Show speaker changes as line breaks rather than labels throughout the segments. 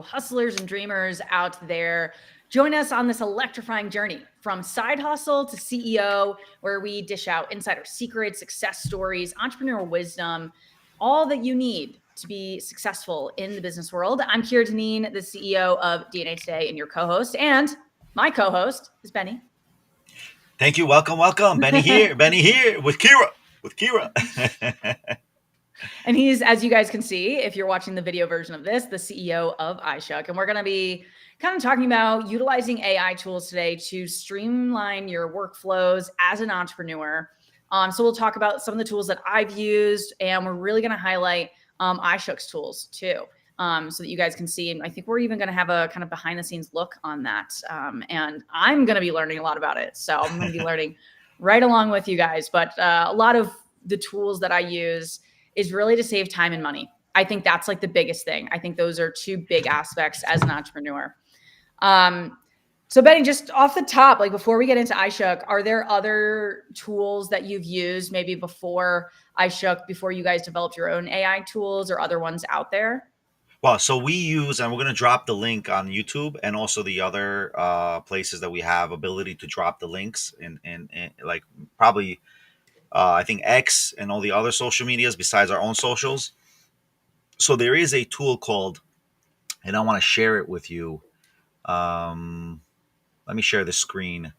hustlers and dreamers out there. Join us on this electrifying journey from side hustle to CEO, where we dish out insider secrets, success stories, entrepreneurial wisdom, all that you need to be successful in the business world. I'm Kira Deneen, the CEO of DNA Today, and your co-host. And my co-host is Benny.
Thank you. Welcome. Benny here with Kira.
And he's, as you guys can see, if you're watching the video version of this, the CEO of ishook. And we're going to be kind of talking about utilizing AI tools today to streamline your workflows as an entrepreneur. So we'll talk about some of the tools that I've used, and we're really going to highlight ishook's tools too, so that you guys can see. And I think we're even going to have a kind of behind the scenes look on that. And I'm going to be learning a lot about it. So I'm going to be learning right along with you guys. But a lot of the tools that I use is really to save time and money. I think that's like the biggest thing. I think those are two big aspects as an entrepreneur. So Benny, just off the top, like before we get into ishook, are there other tools that you've used maybe before ishook, before you guys developed your own AI tools, or other ones out there?
Well, so we use, and we're going to drop the link on YouTube and also the other places that we have ability to drop the links and like probably I think X and all the other social medias besides our own socials. So there is a tool called, and I want to share it with you. Let me share the screen.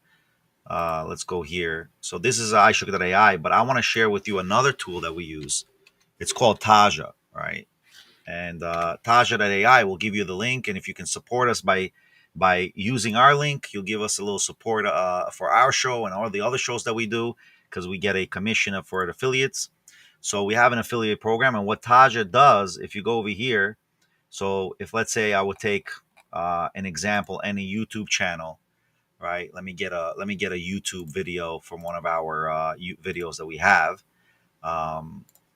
Let's go here. So this is ishook.ai, but I want to share with you another tool that we use. It's called Taja, right? And Taja.ai will give you the link, and if you can support us by using our link, you'll give us a little support for our show and all the other shows that we do, because we get a commission for affiliates. So we have an affiliate program, and what Taja does, if you go over here, so if let's say I would take an example, any YouTube channel, right? Let me get a YouTube video from one of our videos that we have.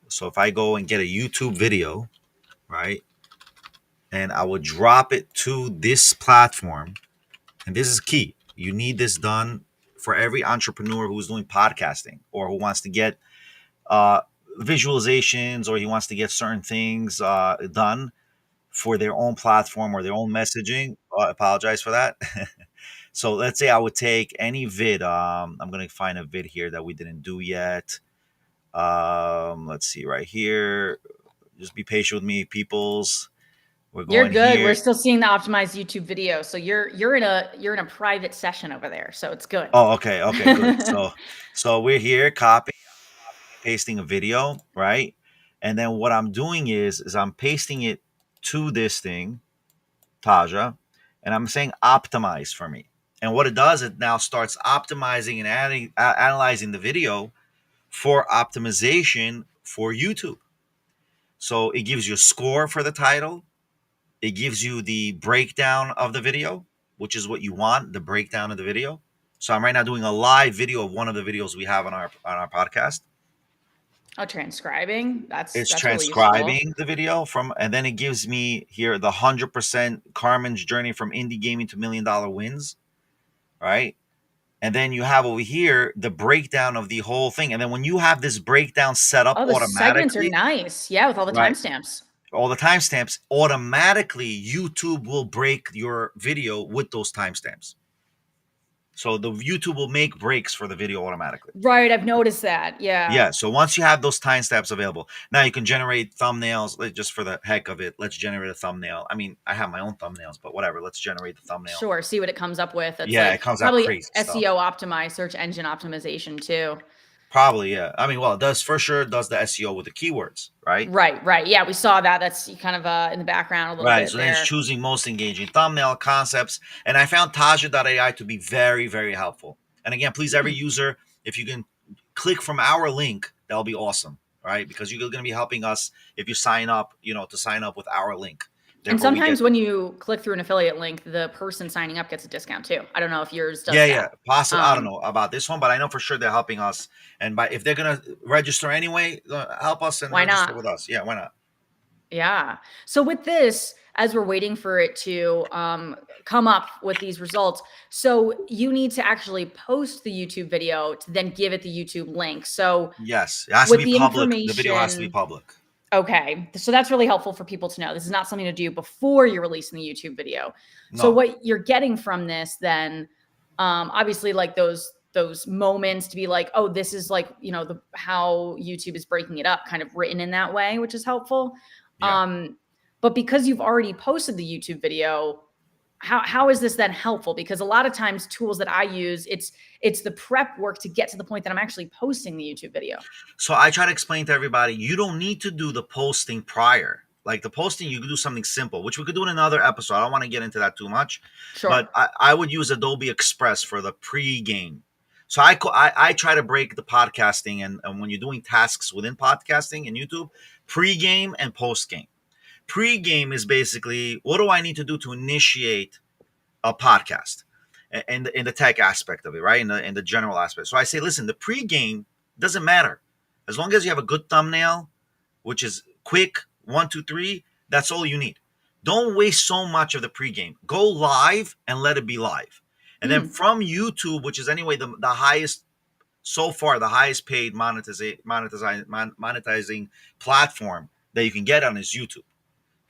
So if I go and get a YouTube video, right, and I would drop it to this platform, and this is key. You need this done for every entrepreneur who's doing podcasting or who wants to get visualizations, or he wants to get certain things done for their own platform or their own messaging. I apologize for that. So let's say I would take any vid. I'm going to find a vid here that we didn't do yet. Let's see right here. Just be patient with me, peoples.
You're good. We're still seeing the optimized YouTube video. So you're in a private session over there. So it's good.
Oh, okay, good. So we're here copying, pasting a video, right? And then what I'm doing is I'm pasting it to this thing, Taja, and I'm saying optimize for me. And what it does, it now starts optimizing and analyzing the video for optimization for YouTube. So it gives you a score for the title. It gives you the breakdown of the video, which is what you want, the breakdown of the video. So I'm right now doing a live video of one of the videos we have on our podcast.
Oh, transcribing.
It's
that's
transcribing
really
the video and then it gives me here the 100% Carmen's journey from indie gaming to $1 million wins, right? And then you have over here the breakdown of the whole thing. And then when you have this breakdown set up
automatically, segments are
nice.
Yeah, with all the timestamps.
All the timestamps, automatically YouTube will break your video with those timestamps. So the YouTube will make breaks for the video automatically.
Right, I've noticed that. Yeah.
Yeah. So once you have those timestamps available, now you can generate thumbnails. Just for the heck of it, let's generate a thumbnail. I mean, I have my own thumbnails, but whatever. Let's generate the thumbnail.
Sure. See what it comes up with.
It's it comes out crazy.
SEO optimized, search engine optimization too.
Probably, yeah. I mean, well, it does for sure. It does the SEO with the keywords, right?
Right. Yeah, we saw that. That's kind of in the background a little bit.
Right. So then it's choosing most engaging thumbnail concepts, and I found Taja.ai to be very, very helpful. And again, please, every user, if you can click from our link, that'll be awesome, right? Because you're going to be helping us if you sign up, to sign up with our link.
And sometimes when you click through an affiliate link, the person signing up gets a discount too. I don't know if yours does that.
Yeah, possibly. I don't know about this one, but I know for sure they're helping us. And if they're going to register anyway, help us and register with us. Yeah, why not?
Yeah. So with this, as we're waiting for it to come up with these results, so you need to actually post the YouTube video to then give it the YouTube link. So
yes, it has to be public. The video has to be public.
Okay. So that's really helpful for people to know. This is not something to do before you're releasing the YouTube video. So
No.
what you're getting from this then, obviously like those moments to be like, oh, this is like, how YouTube is breaking it up, kind of written in that way, which is helpful.
Yeah.
But because you've already posted the YouTube video, how is this then helpful? Because a lot of times tools that I use, it's the prep work to get to the point that I'm actually posting the YouTube video.
So I try to explain to everybody, you don't need to do the posting prior. Like the posting, you could do something simple, which we could do in another episode. I don't want to get into that too much, but
Sure.
I would use Adobe Express for the pre-game. So I try to break the podcasting and when you're doing tasks within podcasting and YouTube, pre-game and post-game. Pre-game is basically, what do I need to do to initiate a podcast, and in the tech aspect of it, right? In the general aspect. So I say, listen, the pre-game doesn't matter as long as you have a good thumbnail, which is quick, 1, 2, 3. That's all you need. Don't waste so much of the pre-game. Go live and let it be live, and then
Hmm.
from YouTube, which is anyway the highest so far, the highest paid monetizing platform that you can get on is YouTube.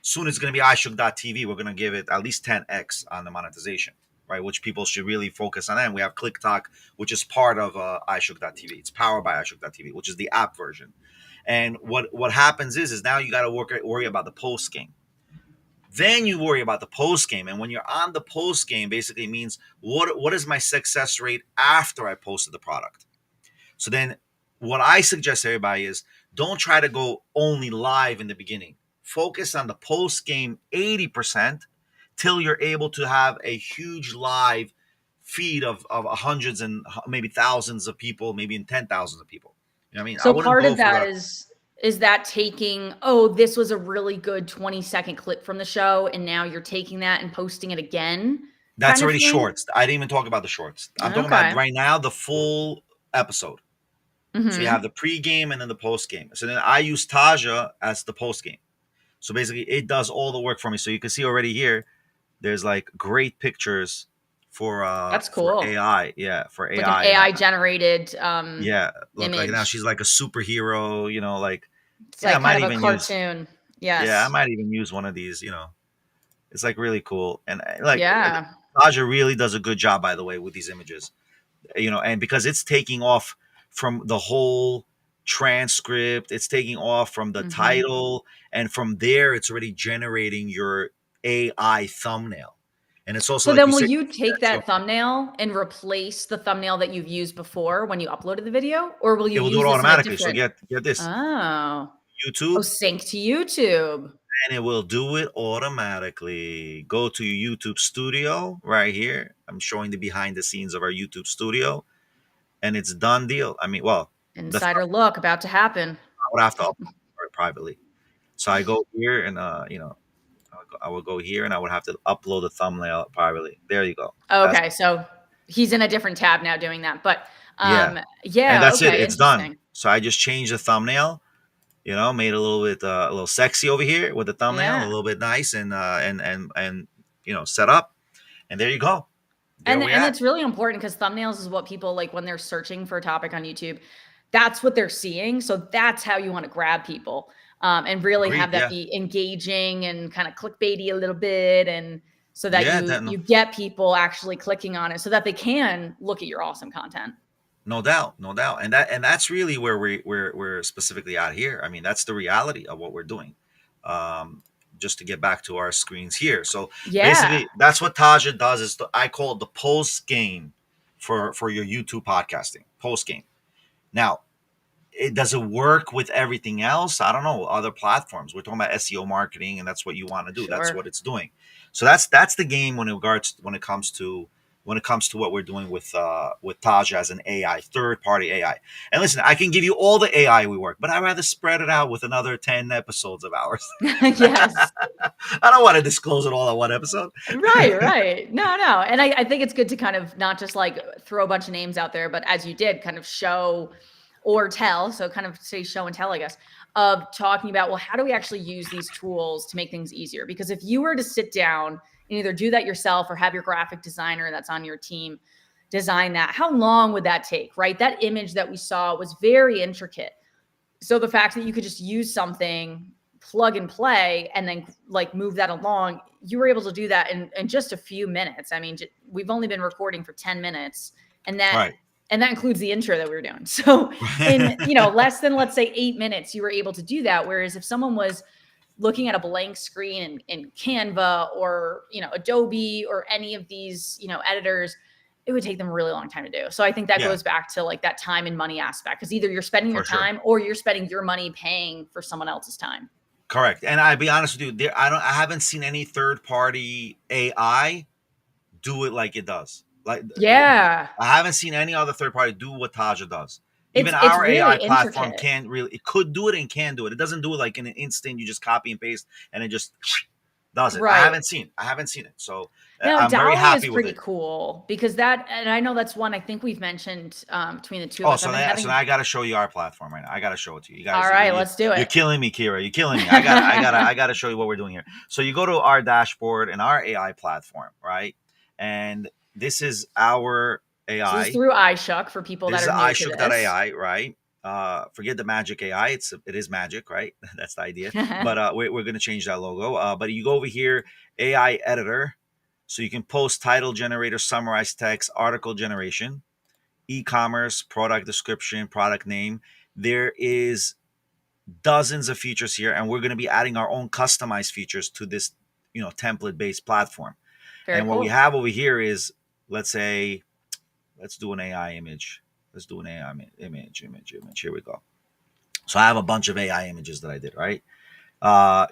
Soon it's going to be ishook.tv. We're going to give it at least 10x on the monetization, right? Which people should really focus on. And we have ClickTalk, which is part of ishook.tv. It's powered by ishook.tv, which is the app version. And what happens is now you got to worry about the post game. Then you worry about the post game. And when you're on the post game, basically means what is my success rate after I posted the product? So then what I suggest to everybody is don't try to go only live in the beginning. Focus on the post game 80% till you're able to have a huge live feed of hundreds and maybe thousands of people, maybe in 10,000 of people. You know what I mean? I
So
wouldn't
part
go
of
for
that
the,
is that taking, oh, this was a really good 20-second clip from the show, and now you're taking that and posting it again,
that's
kind of
already
thing?
shorts. I didn't even talk about the shorts. I'm talking about
Okay.
right now the full episode. So you have
Hmm.
the pre-game and then the post-game. So then I use Taja as the post-game. So basically, it does all the work for me. So you can see already here, there's like great pictures
That's
for
cool.
AI. Yeah, for
Like an
AI.
AI generated
Yeah, look like now
image.
she's like a superhero. Like
It's
yeah, I
like kind
might
of a
even use
cartoon.
yeah, I
Yes.
might even use one of these. It's like really cool and like
Yeah.
Taja really does a good job, by the way, with these images. And because it's taking off from the whole transcript, it's taking off from the
Hmm.
title, and from there, it's already generating your AI thumbnail. And it's also
So
like
then
you
will
said,
you take
so
that thumbnail and replace the thumbnail that you've used before when you uploaded the video? Or will you
it will do
use
it
this in a
automatically. So
different?
get this
Oh. Oh,
YouTube,
sync to YouTube.
and it will do it automatically. Go to your YouTube studio right here. I'm showing the behind the scenes of our YouTube studio, and it's done deal. I mean, well, the
Insider look about to happen.
I would have to upload it privately. So I go here and I would go here and I would have to upload the thumbnail privately. There you go. That's
Okay, so he's in a different tab now doing that. But
yeah, and
yeah,
that's it.
okay,
It's done.
interesting.
So I just changed the thumbnail. Made it a little bit a little sexy over here with the thumbnail, a
Yeah.
little bit nice and set up. And there you go. There we
And
at.
it's really important because thumbnails is what people like when they're searching for a topic on YouTube. That's what they're seeing. So that's how you want to grab people, and really
Agreed.
have that
Yeah.
be engaging and kind of clickbaity a little bit, and so that
Yeah.
you
No,
you get people actually clicking on it so that they can look at your awesome content.
no doubt, no doubt, and that's really where we're specifically at here. I mean, that's the reality of what we're doing. Um, just to get back to our screens here. So
Yeah,
basically, that's what Taja does. I call it the post game for your YouTube podcasting post game. Now, does it work with everything else? I don't know, other platforms. We're talking about SEO marketing, and that's what you want to do. That's
sure.
what it's doing. So that's the game when it comes to what we're doing with Taja as an AI, third party AI. And listen, I can give you all the AI we work, but I'd rather spread it out with another 10 episodes of ours.
Yes.
I don't want to disclose it all in one episode.
Right, right. No, no. And I think it's good to kind of not just like throw a bunch of names out there, but as you did, kind of show or tell. So kind of say show and tell, I guess, of talking about, well, how do we actually use these tools to make things easier? Because if you were to sit down and either do that yourself or have your graphic designer that's on your team design that, how long would that take, right? That image that we saw was very intricate. So the fact that you could just use something plug and play and then like move that along, you were able to do that in just a few minutes. I mean, we've only been recording for 10 minutes and that
Right.
includes the intro that we were doing. So in, less than, let's say 8 minutes, you were able to do that. Whereas if someone was looking at a blank screen in Canva or, Adobe or any of these, editors, it would take them a really long time to do. So I think that
Yeah,
goes back to like that time and money aspect, because either you're spending your
for sure.
time or you're spending your money paying for someone else's time.
Correct. And I'll be honest with you, I haven't seen any third party AI do it like it does. Like
Yeah.
I haven't seen any other third party do what Taja does. Even
It's
our
really
AI platform
intricate.
can't really. It could do it and can do it. It doesn't do it like in an instant. You just copy and paste, and it just does it. I
Right.
haven't seen. I haven't seen it. So
Now,
I'm very
Dolly is
happy with
pretty
it.
cool because and I know that's one I think we've mentioned between the two of
Oh,
us. I've been
so
having.
now I got to show you our platform right now. I got to show it to you. You
All
guys,
right, let's do
you're
it.
killing me, Kira. You're killing me. I got to show you what we're doing here. So you go to our dashboard and our AI platform, right? And this is our AI.
So this is through ishook for people
This
that
is
are new to this.
ishook.ai, right? Forget the magic AI. It is magic, right? That's the idea. But we're going to change that logo. But you go over here, AI editor, so you can post title generator, summarize text, article generation, e-commerce, product description, product name. There is dozens of features here, and we're going to be adding our own customized features to this, template-based platform.
Very
And what we
cool.
have over here is, let's do an AI image. Let's do an AI image. Here we go. So I have a bunch of AI images that I did, right?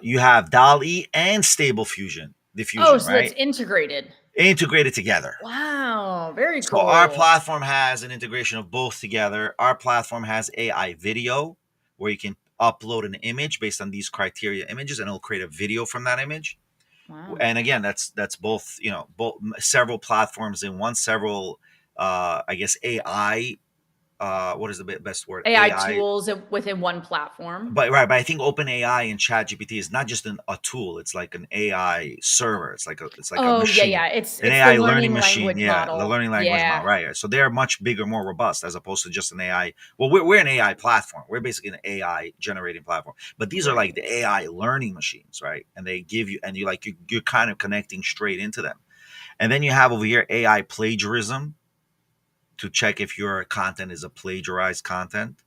You have DALL-E and Stable Diffusion,
So that's
right?
integrated.
Integrated together.
Wow, very
So our
cool.
platform has an integration of both together. Our platform has AI video where you can upload an image based on these criteria images, and it'll create a video from that image.
Wow.
And again, that's both, both several platforms in one, several I guess AI, what is the best word?
AI tools within one platform.
But I think OpenAI and ChatGPT is not just a tool. It's like an AI server. It's like a
Oh, yeah,
machine,
yeah.
an
It's the
AI learning
learning
machine.
language
Yeah, the
model.
learning language model.
Yeah.
Right. So they're much bigger, more robust as opposed to just an AI. Well, we're an AI platform. We're basically an AI generating platform. But these are like
Right.
the AI learning machines, right? And they give you, and you're kind of connecting straight into them. And then you have over here AI plagiarism to check if your content is a plagiarized content,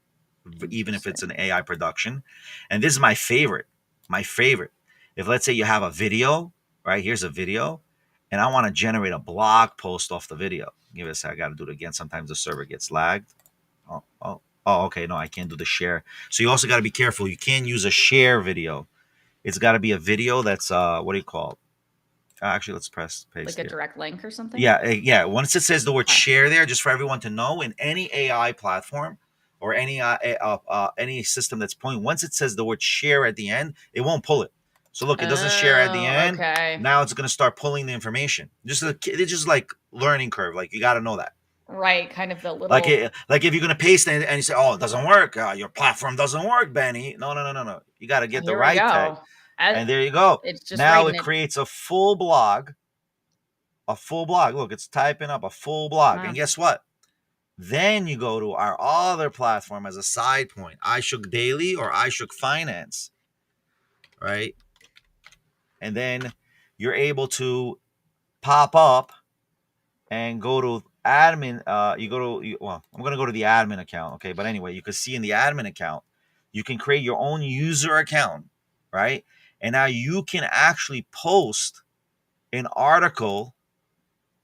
even if it's an AI production. And this is my favorite. My favorite. If let's say you have a video, right? Here's a video, and I want to generate a blog post off the video. Give it a sec. I got to do it again. Sometimes the server gets lagged. Okay. No, I can't do the share. So you also got to be careful. You can't use a share video. It's got to be a video that's what do you call it? Actually, let's press paste
Like a
here.
direct link or something?
Yeah. Once it says the word
Okay.
share there, just for everyone to know, in any AI platform or any system that's pulling, once it says the word share at the end, it won't pull it. So look, it doesn't share at the
Oh,
end.
okay.
Now it's going to start pulling the information. It's just like learning curve. Like you got to know that.
Right. Kind of the little.
Like if you're going to paste and you say, "Oh, it doesn't work. Your platform doesn't work, Benny." No. You got to get the
Here we
right tag,
go.
and there you go.
It's just
Now
writing
it
it.
creates a full blog. A full blog. Look, it's typing up a full blog.
Wow.
And guess what? Then you go to our other platform as a side point, iShook Daily or iShook Finance, right? And then you're able to pop up and go to admin. I'm going to go to the admin account, okay? But anyway, you can see in the admin account, you can create your own user account, right? And now you can actually post an article.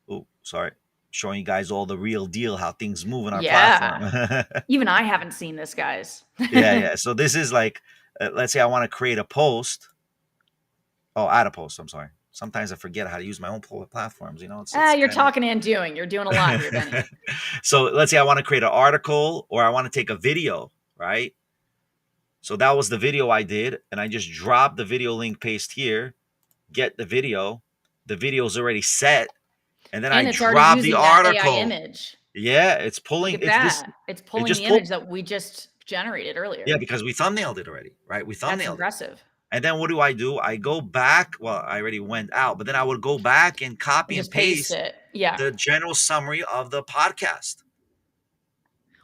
Oh, sorry. Showing you guys all the real deal, how things move in our platform.
Even I haven't seen this, guys.
Yeah. So this is like, let's say I want to create a post. Oh, add a post. I'm sorry. Sometimes I forget how to use my own platforms.
You're talking and doing. You're doing a lot here, Benny.
So let's say I want to create an article or I want to take a video, right? So that was the video I did. And I just dropped the video link paste here, get the video. The video is already set. And then
And
I
it's already
drop the
using that AI
article.
image.
Yeah, it's
Look
pulling.
at
It's this.
that. It's
It
pulling
just
the
pulled.
image that we just generated earlier.
Yeah, because we thumbnailed it already, right? We
That's
thumbnailed it.
impressive.
And then what do? I go back. Well, I already went out, but then I would go back and copy and
Just paste
paste
it. Yeah.
the general summary of the podcast.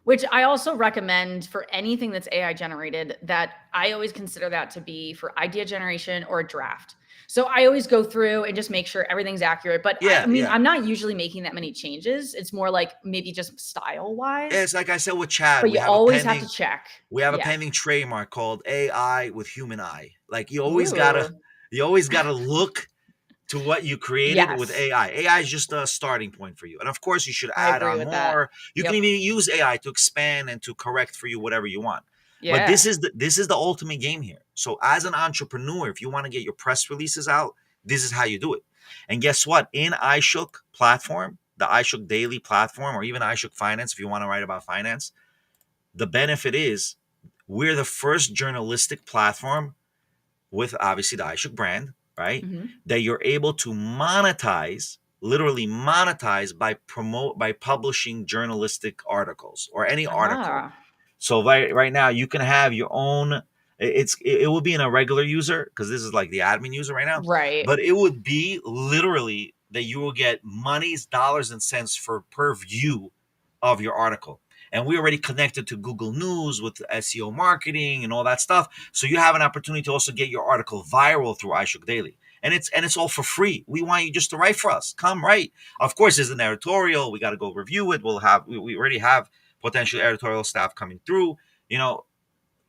Which I also recommend for anything that's AI generated, that I always consider that to be for idea generation or a draft. So I always go through and just make sure everything's accurate. But I
Yeah,
mean,
yeah.
I'm not usually making that many changes. It's more like maybe just style wise,
It's like I said with Chad,
but you always have to check.
we have a
Yeah.
pending trademark called AI with human eye. Like
Ooh.
you always gotta look to what you created with
Yes.
AI. AI is just a starting point for you. And of course, you should
I
add
agree
on
with that.
more. You can
Yep.
even use AI to expand and to correct for you whatever you want. But
Yeah.
this is the ultimate game here. So as an entrepreneur, if you want to get your press releases out, this is how you do it. And guess what? In iShook platform, the iShook daily platform, or even iShook Finance, if you want to write about finance, the benefit is we're the first journalistic platform with obviously the iShook brand, right?
Mhm.
That you're able to monetize, literally monetize by publishing journalistic articles or any article.
Ah,
So right now you can have your own. It will be in a regular user because this is like the admin user right now,
right.
but it would be literally that you will get monies, dollars, and cents for per view of your article. And we already connected to Google News with SEO marketing and all that stuff. So you have an opportunity to also get your article viral through iShook Daily. And it's all for free. We want you just to write for us. Come write. Of course, there's an editorial. We got to go review it. We already have potential editorial staff coming through, you know,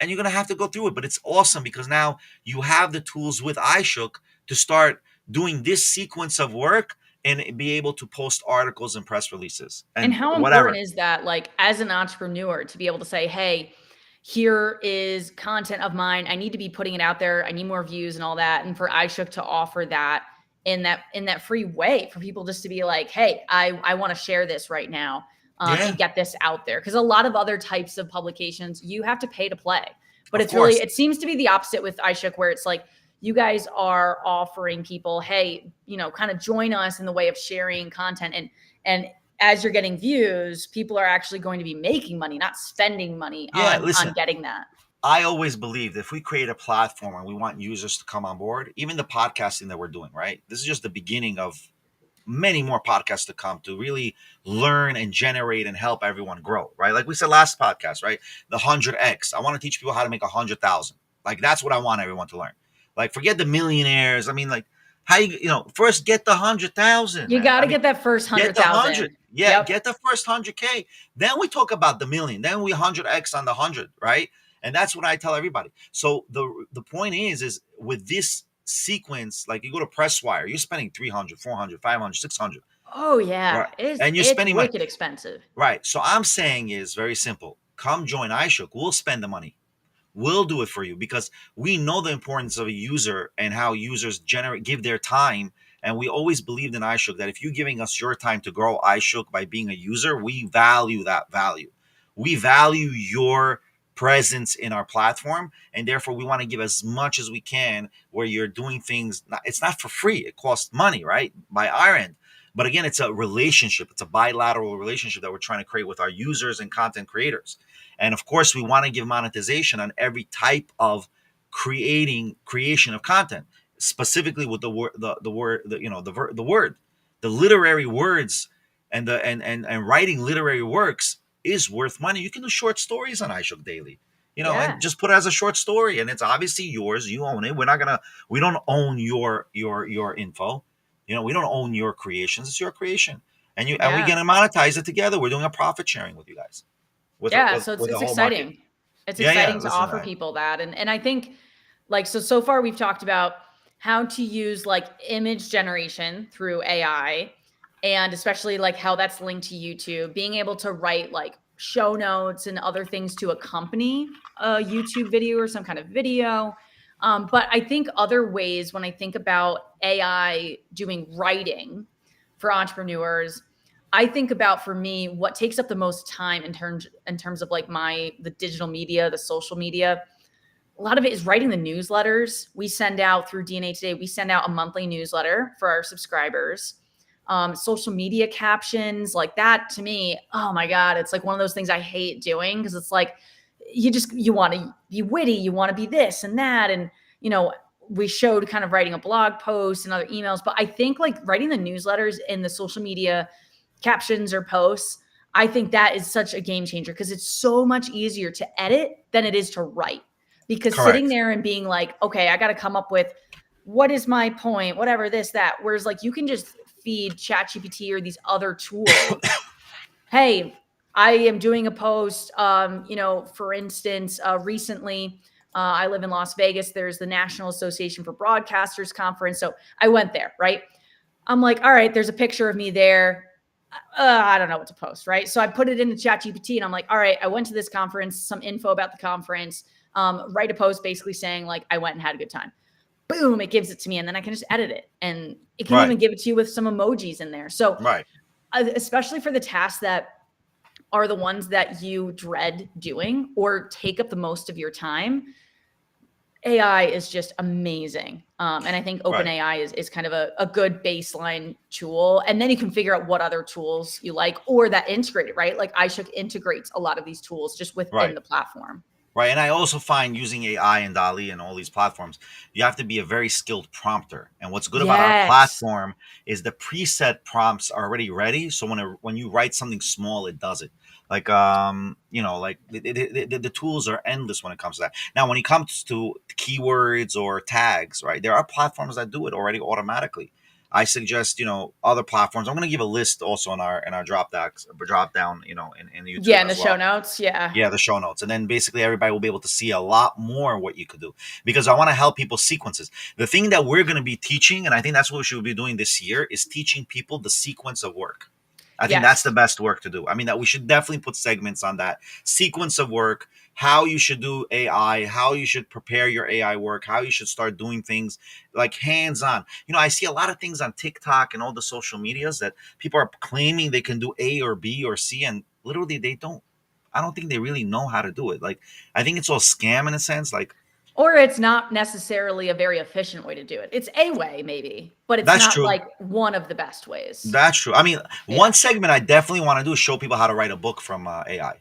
and you're gonna have to go through it. But it's awesome because now you have the tools with iShook to start doing this sequence of work and be able to post articles and press releases
And
and
how important
whatever.
is that, like, as an entrepreneur to be able to say, "Hey, here is content of mine. I need to be putting it out there. I need more views and all that." And for iShook to offer that in that free way for people just to be like, "Hey, I want to share this right now
Yeah,
and get this out there." Because a lot of other types of publications, you have to pay to play. But
of
it's really,
course.
it seems to be the opposite with iShook, where it's like you guys are offering people, "Hey, kind of join us in the way of sharing content." And as you're getting views, people are actually going to be making money, not spending money
Yeah,
on
listen,
getting that.
I always believed if we create a platform and we want users to come on board, even the podcasting that we're doing, right? This is just the beginning of many more podcasts to come to really learn and generate and help everyone grow, right? Like we said last podcast, right? The 100x. I want to teach people how to make 100,000. Like that's what I want everyone to learn. Like forget the millionaires. I mean, like how first get the 100,000,
You
man.
got
I
to
mean,
get that first
get the 100.
100,000.
Yeah,
Yep.
get the first 100K. Then we talk about the million. Then we 100x on the 100, right? And that's what I tell everybody. So the point is with this sequence, like you go to Presswire, you're spending 300, 400, 500, 600,
Oh yeah,
right? And you're
it's
spending money,
wicked expensive.
right? So I'm saying is very simple. Come join iShook. We'll spend the money. We'll do it for you because we know the importance of a user and how users give their time. And we always believed in iShook that if you're giving us your time to grow iShook by being a user, we value that value. We value your presence in our platform, and therefore we want to give as much as we can where you're doing things. It's not for free; it costs money, right? By our end. But again, it's a relationship. It's a bilateral relationship that we're trying to create with our users and content creators. And of course, we want to give monetization on every type of creation of content, specifically with the word, the word, the literary words, and and writing literary works is worth money. You can do short stories on iShook Daily,
Yeah.
and just put it as a short story, and it's obviously yours. You own it. We don't own your info. We don't own your creations. It's your creation, and we're
Yeah.
gonna monetize it together. We're doing a profit sharing with you guys
Yeah, so it's
with the
it's
whole market.
exciting. It's
Yeah.
exciting to
Listen,
offer people that, and I think, like, so far we've talked about how to use like image generation through AI, and especially like how that's linked to YouTube, being able to write like show notes and other things to accompany a YouTube video or some kind of video. But I think other ways, when I think about AI doing writing for entrepreneurs, I think about, for me, what takes up the most time in terms of like the digital media, the social media. A lot of it is writing the newsletters we send out through DNA Today. We send out a monthly newsletter for our subscribers. Social media captions, like that, to me, oh my God, it's like one of those things I hate doing, because it's like you want to be witty, you want to be this and that, and you know we showed kind of writing a blog post and other emails, but I think like writing the newsletters in the social media captions or posts, I think that is such a game changer because it's so much easier to edit than it is to write. Because sitting
Correct.
there and being like, okay, I got to come up with what is my point, whatever, this, that. Whereas like you can just feed ChatGPT or these other tools. Hey, I am doing a post. For instance, recently, I live in Las Vegas. There's the National Association for Broadcasters conference. So I went there, right? I'm like, all right, there's a picture of me there. I don't know what to post, right? So I put it into ChatGPT and I'm like, all right, I went to this conference, some info about the conference, write a post basically saying like, I went and had a good time. Boom, it gives it to me. And then I can just edit it. And it can
Right.
even give it to you with some emojis in there. So
Right.
especially for the tasks that are the ones that you dread doing or take up the most of your time, AI is just amazing. And I think
Right.
OpenAI is kind of a good baseline tool. And then you can figure out what other tools you like or that integrate it, right? Like iShook integrates a lot of these tools just within
Right.
the platform.
Right. And I also find using AI and DALI and all these platforms, you have to be a very skilled prompter. And what's good about our
Yes.
platform is the preset prompts are already ready. So when you write something small, it does it. Like like the tools are endless when it comes to that. Now, when it comes to keywords or tags, right, there are platforms that do it already automatically. I suggest other platforms. I'm going to give a list also in our drop down in
Yeah,
YouTube
in the
as
show
well.
notes. Yeah.
Yeah, the show notes. And then basically everybody will be able to see a lot more what you could do because I want to help people sequences. The thing that we're going to be teaching, and I think that's what we should be doing this year, is teaching people the sequence of work. I think that's the
Yes.
best work to do. I mean, that we should definitely put segments on that sequence of work, how you should do AI, how you should prepare your AI work, how you should start doing things like hands on. I see a lot of things on TikTok and all the social medias that people are claiming they can do A or B or C, and literally they don't. I don't think they really know how to do it. Like, I think it's all scam in a sense. Like,
Or it's not necessarily a very efficient way to do it. It's a way, maybe, but it's
that's
not
true.
like one of the best ways.
That's true. I mean, one
Yeah.
segment I definitely want to do is show people how to write a book from AI,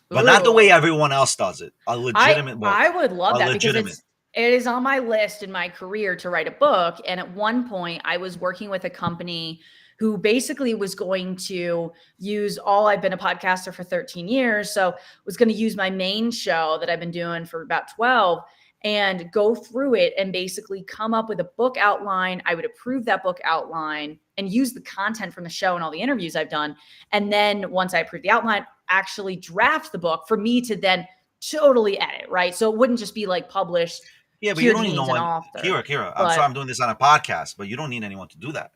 but not the way
Ooh.
everyone else does it. A
I
legitimate
I
book,
would love
a
that because
legitimate.
it is on my list in my career to write a book. And at one point, I was working with a company who basically was going to use all I've been a podcaster for 13 years. So was going to use my main show that I've been doing for about 12 and go through it and basically come up with a book outline. I would approve that book outline and use the content from the show and all the interviews I've done. And then once I approve the outline, actually draft the book for me to then totally edit, right? So it wouldn't just be like published,
Yeah, but you
here
don't even know
names an
what
author.
Kira. I'm sorry,
But
I'm doing this on a podcast, but you don't need anyone to do that.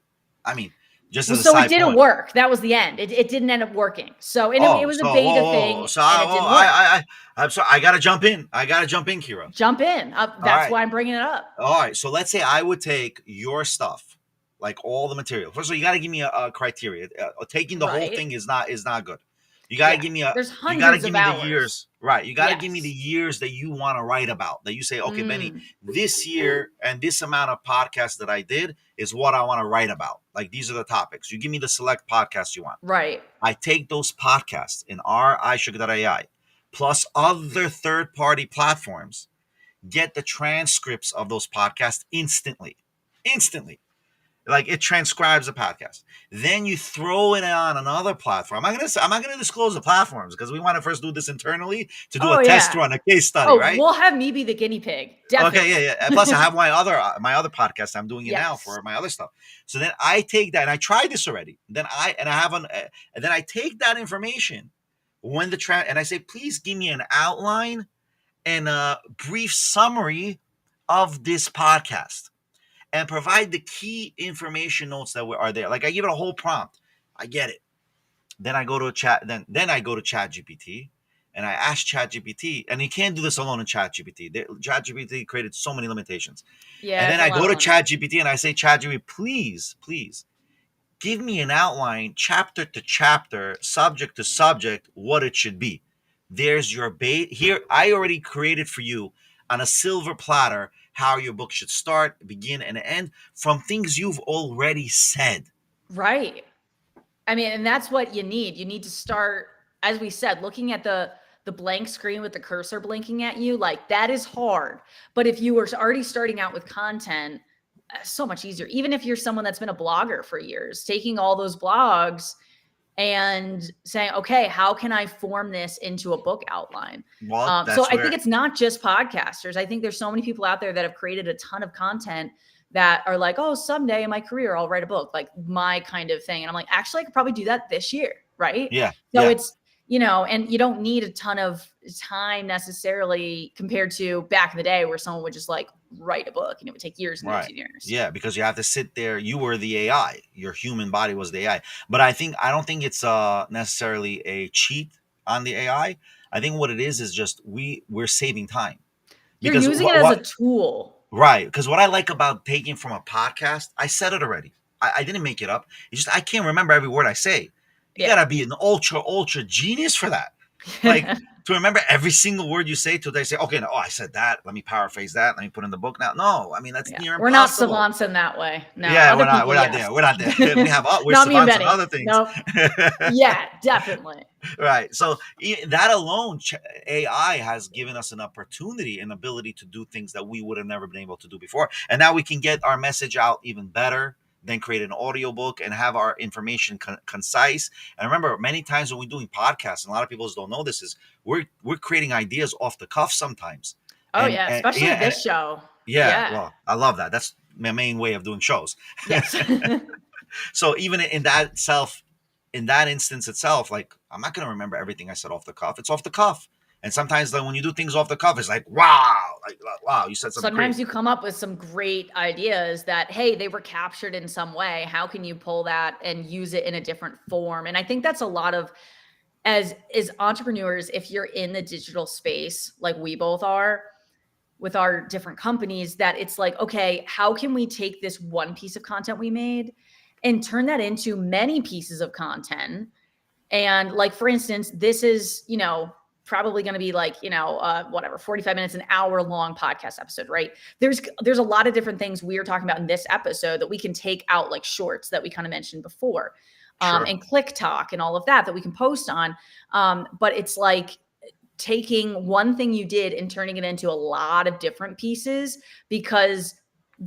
I mean, just
well,
as a
so it
side
didn't
point.
work. That was the end. It didn't end up working. So and it
Oh,
was a
so
beta
whoa,
thing
so
and it didn't work.
I'm sorry. I gotta jump in. I gotta jump in, Kira.
Jump in.
All
That's
right.
why I'm bringing it up.
All right, so let's say I would take your stuff, like all the material. First of all, you got to give me a criteria. Taking the whole
Right.
thing is not good. You got to
Yeah.
give me
There's
you got to
hundreds
give
of
me the
hours.
years, right? You got to give me the
Yes.
years that you want to write about. That you say, okay, Benny,
Mm,
this year and this amount of podcasts that I did is what I want to write about. Like these are the topics. You give me the select podcasts you want.
right.
I take those podcasts in our ishook.ai plus other third-party platforms, get the transcripts of those podcasts instantly. Like it transcribes the podcast. Then you throw it on another platform. I'm not gonna disclose the platforms because we want to first do this internally to do a
Oh
test
yeah.
run, a case study,
Oh,
right?
we'll have me be the guinea pig.
Okay, yeah,
Definitely.
yeah. And plus, I have my other podcast. I'm doing it now
Yes.
for my other stuff. So then I take that and I tried this already. And then I take that information and I say, please give me an outline and a brief summary of this podcast and provide the key information notes that are there. Like I give it a whole prompt. I get it. Then I go to chat. Then I go to Chat GPT and I ask Chat GPT, and you can't do this alone in Chat GPT. Chat GPT created so many limitations.
Yeah,
And
it's
then
a
I
lot
go
of
to Chat
limits.
GPT and I say, Chat GPT, please give me an outline, chapter to chapter, subject to subject, what it should be. There's your bait. Here, I already created for you on a silver platter how your book should start, begin, and end from things you've already said.
Right. I mean, and that's what you need. You need to start, as we said, looking at the blank screen with the cursor blinking at you. Like that is hard. But if you were already starting out with content, so much easier. Even if you're someone that's been a blogger for years, taking all those blogs and saying, okay, how can I form this into a book outline?
Well,
So
that's
I think
where
it's not just podcasters. I think there's so many people out there that have created a ton of content that are like, oh, someday in my career, I'll write a book, like my kind of thing. And I'm like, actually, I could probably do that this year. Right.
yeah,
So
yeah.
it's, and you don't need a ton of time necessarily compared to back in the day where someone would just like write a book and it would take years and years
Right.
and years.
Yeah, because you have to sit there. You were the AI. Your human body was the AI. But I don't think it's necessarily a cheat on the AI. I think what it is just we're saving time.
You're
Because
using it as a tool.
right, because what I like about taking from a podcast, I said it already. I didn't make it up. It's just I can't remember every word I say. You
Yeah.
gotta be an ultra genius for that. Like to remember every single word you say till they say, okay, no, oh, I said that. Let me paraphrase that. Let me put in the book now. No, I mean that's
Yeah.
near
We're not
impossible.
savants in that way. No,
Yeah,
other people,
we're not
yes.
there. We're not there. We're
Not me and
savants on
Benny.
other things.
Nope. Yeah, definitely.
Right. So that alone, AI has given us an opportunity, an ability to do things that we would have never been able to do before. And now we can get our message out even better, then create an audiobook and have our information concise. And remember, many times when we're doing podcasts, and a lot of people don't know this, is we're creating ideas off the cuff sometimes.
Oh yeah,
And
especially
yeah, and
this show.
yeah,
Yeah.
well, I love that. That's my main way of doing shows.
Yes.
So even in that instance itself, like I'm not gonna remember everything I said off the cuff. It's off the cuff. And sometimes like when you do things off the cuff, it's like wow, you said something great.
Sometimes you come up with some great ideas that, hey, they were captured in some way. How can you pull that and use it in a different form? And I think that's a lot of as entrepreneurs, if you're in the digital space like we both are with our different companies, that it's like, okay, how can we take this one piece of content we made and turn that into many pieces of content? And like, for instance, this is, probably going to be like, whatever, 45 minutes, an hour long podcast episode, right? There's a lot of different things we are talking about in this episode that we can take out, like shorts that we kind of mentioned before,
Sure.
and click talk and all of that we can post on. But it's like taking one thing you did and turning it into a lot of different pieces, because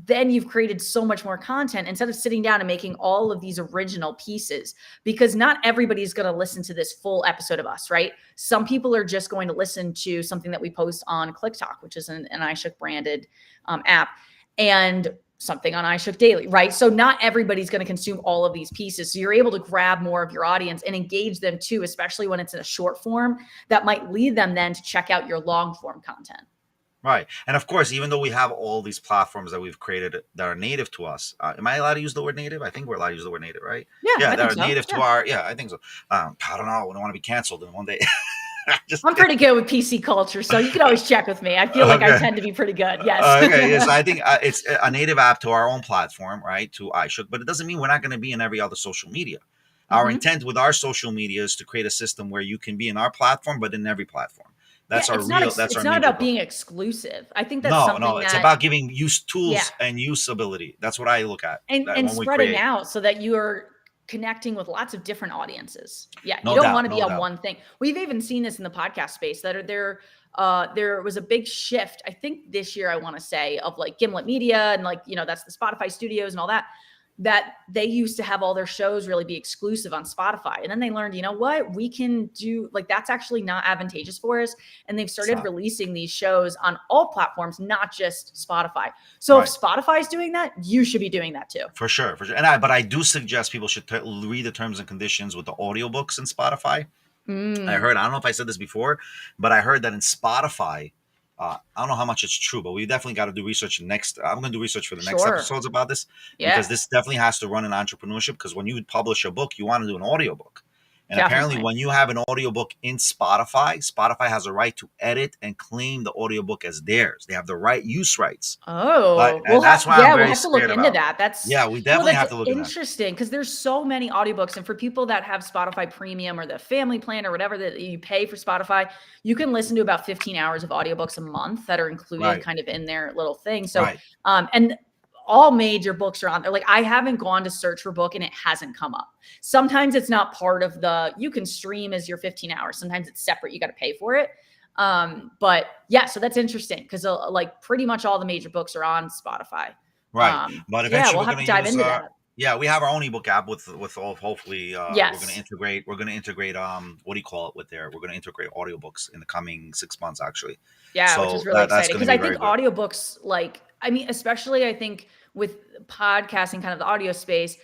then you've created so much more content instead of sitting down and making all of these original pieces, because not everybody's going to listen to this full episode of us, right? Some people are just going to listen to something that we post on ClickTalk, which is an iShook branded app, and something on iShook Daily, right? So not everybody's going to consume all of these pieces. So you're able to grab more of your audience and engage them too, especially when it's in a short form that might lead them then to check out your long form content.
Right. And of course, even though we have all these platforms that we've created that are native to us, am I allowed to use the word native? I think we're allowed to use the word native, right?
Yeah,
Yeah,
I
that
think
are
so.
native to our, yeah, I think so. I don't know. We don't want to be canceled in one day.
I'm pretty good with PC culture, so you can always check with me. I feel like I tend to be pretty good. Yes.
Okay. Yes. I think it's a native app to our own platform, right? To iShook, but it doesn't mean we're not going to be in every other social media. Our
Mhm.
intent with our social media is to create a system where you can be in our platform, but in every platform.
Yeah,
That's our that's our
it's not
major
about
goal.
being exclusive. I think that's
No,
something
it's
that,
about giving use
yeah,
tools and usability. That's what I look at that
and
when we
spreading
create.
out so that you are connecting with lots of different audiences. Yeah, you
No
don't want
doubt,
to be
no
on
doubt.
one thing. We've even seen this in the podcast space that are there. There was a big shift, I think this year, I want to say, of like Gimlet Media and like, that's the Spotify studios and all that, that they used to have all their shows really be exclusive on Spotify. And then they learned, you know what, we can do like, that's actually not advantageous for us. And they've
It's
started
not
releasing these shows on all platforms, not just Spotify. So if
right
Spotify is doing that, you should be doing that too.
for sure, for sure. But I do suggest people should read the terms and conditions with the audiobooks in Spotify.
Mm,
I don't know if I said this before, but I heard that in Spotify, I don't know how much it's true, but we definitely got to do research next. I'm going to do research for the next
sure.
episodes about this because
Yeah,
this definitely has to run in entrepreneurship. Because when you publish a book, you want to do an audiobook. And apparently,
definitely.
when you have an audiobook in Spotify, Spotify has a right to edit and claim the audiobook as theirs. They have the right use rights.
Oh,
And that's why I'm
we'll
very
have to look
scared
into
about.
that.
Yeah, we definitely
That's
have to look into that.
interesting because there's so many audiobooks. And for people that have Spotify Premium or the family plan or whatever that you pay for Spotify, you can listen to about 15 hours of audiobooks a month that are included
Right,
kind of in their little thing. So,
right.
and all major books are on there. Like I haven't gone to search for book and it hasn't come up. Sometimes it's not part of you can stream as your 15 hours. Sometimes it's separate. You got to pay for it. But yeah, so that's interesting because like pretty much all the major books are on Spotify.
Right. But
Yeah,
eventually
we'll
we're
have
going
to
to
dive
use
into that.
Yeah, we have our own ebook app with all. Hopefully,
Yes.
we're gonna integrate what do you call it with there? We're gonna integrate audiobooks in the coming 6 months actually.
Yeah, which is
So
really
that's
exciting
gonna
because
be
I
very
think
good.
audiobooks, like, I mean, especially I think with podcasting, kind of the audio space,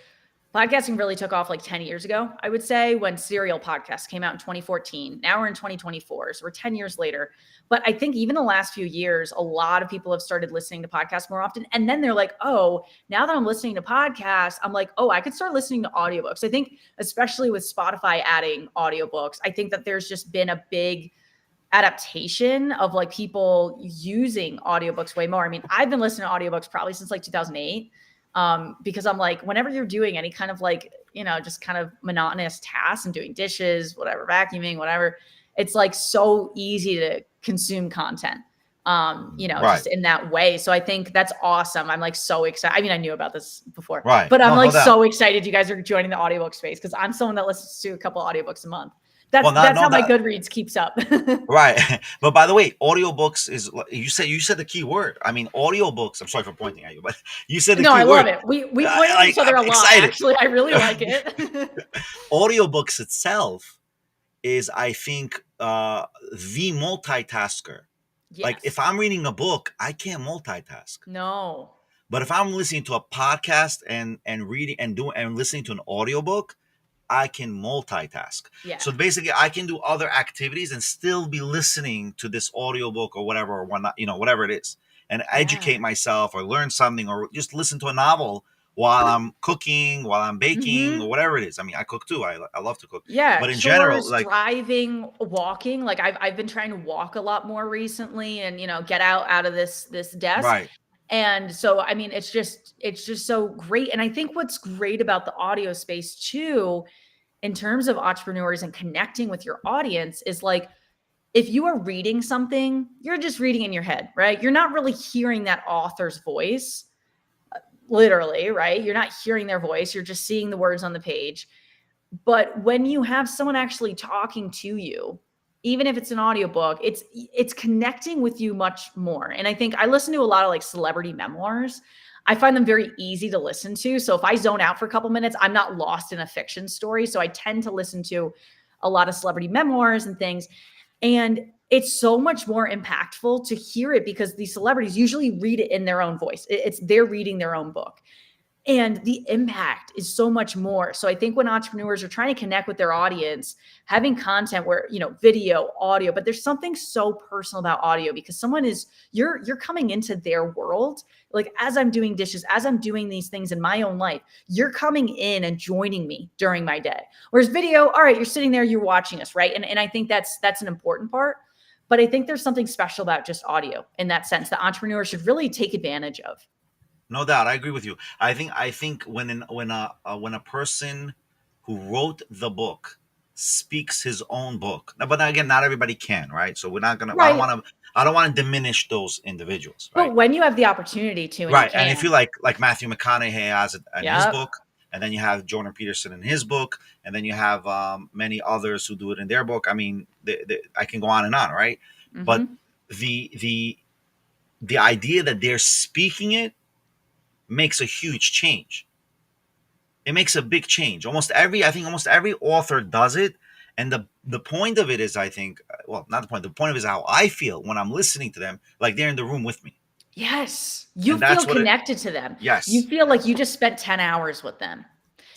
podcasting really took off like 10 years ago, I would say, when Serial Podcast came out in 2014. Now we're in 2024, so we're 10 years later. But I think even the last few years, a lot of people have started listening to podcasts more often. And then they're like, oh, now that I'm listening to podcasts, I'm like, oh, I could start listening to audiobooks. I think, especially with Spotify adding audiobooks, I think that there's just been a big adaptation of like people using audiobooks way more. I mean, I've been listening to audiobooks probably since like 2008, because I'm like, whenever you're doing any kind of like, just kind of monotonous tasks and doing dishes, whatever, vacuuming, whatever, it's like so easy to consume content,
Right,
just in that way. So I think that's awesome. I'm like so excited. I mean, I knew about this before,
right.
but I'm
No, no
like
doubt.
so excited you guys are joining the audiobook space because I'm someone that listens to a couple audiobooks a month. That's
Well, not
that's
no
how my
that
Goodreads keeps up.
right. But by the way, audiobooks is you said the key word. I mean, audiobooks. I'm sorry for pointing at you, but you said the
No,
key
I love
word.
it. We point at
Like
each other
I'm
a lot,
excited.
actually. I really like it.
Audiobooks itself is, I think, the multitasker. Like if
Yes.
I'm reading a book, I can't multitask.
No.
But if I'm listening to a podcast and reading and doing and listening to an audiobook, I can multitask.
Yeah.
So basically I can do other activities and still be listening to this audiobook or whatever or whatnot, whatever it is, and
Yeah.
educate myself or learn something or just listen to a novel while I'm cooking, while I'm baking or
Mhm.
whatever it is. I mean, I cook too. I love to cook.
Yeah,
But in general,
chores,
like
driving, walking. Like I've been trying to walk a lot more recently and get out of this desk.
right.
And so I mean it's just so great. And I think what's great about the audio space too, in terms of entrepreneurs and connecting with your audience, is like if you are reading something, you're just reading in your head, right? You're not really hearing that author's voice, literally, right? You're not hearing their voice, you're just seeing the words on the page. But when you have someone actually talking to you, even if it's an audiobook, it's connecting with you much more. And I think I listen to a lot of like celebrity memoirs. I find them very easy to listen to. So if I zone out for a couple minutes, I'm not lost in a fiction story. So I tend to listen to a lot of celebrity memoirs and things. And it's so much more impactful to hear it because these celebrities usually read it in their own voice. It's they're reading their own book. And the impact is so much more. So I think when entrepreneurs are trying to connect with their audience, having content where, video, audio, but there's something so personal about audio because you're coming into their world. Like as I'm doing dishes, as I'm doing these things in my own life, you're coming in and joining me during my day. Whereas video, all right, you're sitting there, you're watching us, right? And I think that's an important part. But I think there's something special about just audio in that sense that entrepreneurs should really take advantage of.
No doubt, I agree with you. I think when a person who wrote the book speaks his own book. Now, but again, not everybody can, right? So we're not gonna.
Right.
I don't want to diminish those individuals,
But
right?
when you have the opportunity to and you
Right. And if you
can.
like Matthew McConaughey has it in his
Yep.
book, and then you have Jordan Peterson in his book, and then you have many others who do it in their book. I mean, I can go on and on, right? But
Mhm.
the the the idea that they're speaking it makes a huge change. It makes a big change. I think almost every author does it. And the point of it is, I think, well, not the point. The point of it is how I feel when I'm listening to them, like they're in the room with me,
Yes. You
and
feel
that's what it.
connected to them. You
Yes,
feel like you just spent 10 hours with them.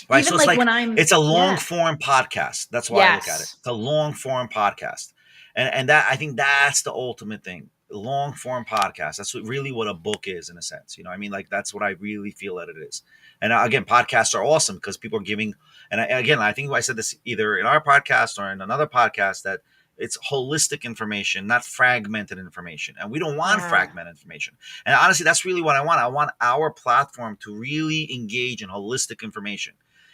right. So
Even
it's
like
like
when I'm
it's a long
yeah.
form podcast. That's why I look at it.
Yes.
It's a long form podcast, and that I think that's the ultimate thing. Long form podcast. That's really what a book is in a sense. I mean, like that's what I really feel that it is. And again, podcasts are awesome because people are giving. And again, I think I said this either in our podcast or in another podcast that it's holistic information, not fragmented information. And we don't want
Yeah.
fragmented information. And honestly, that's really what I want. I want our platform to really engage in holistic information.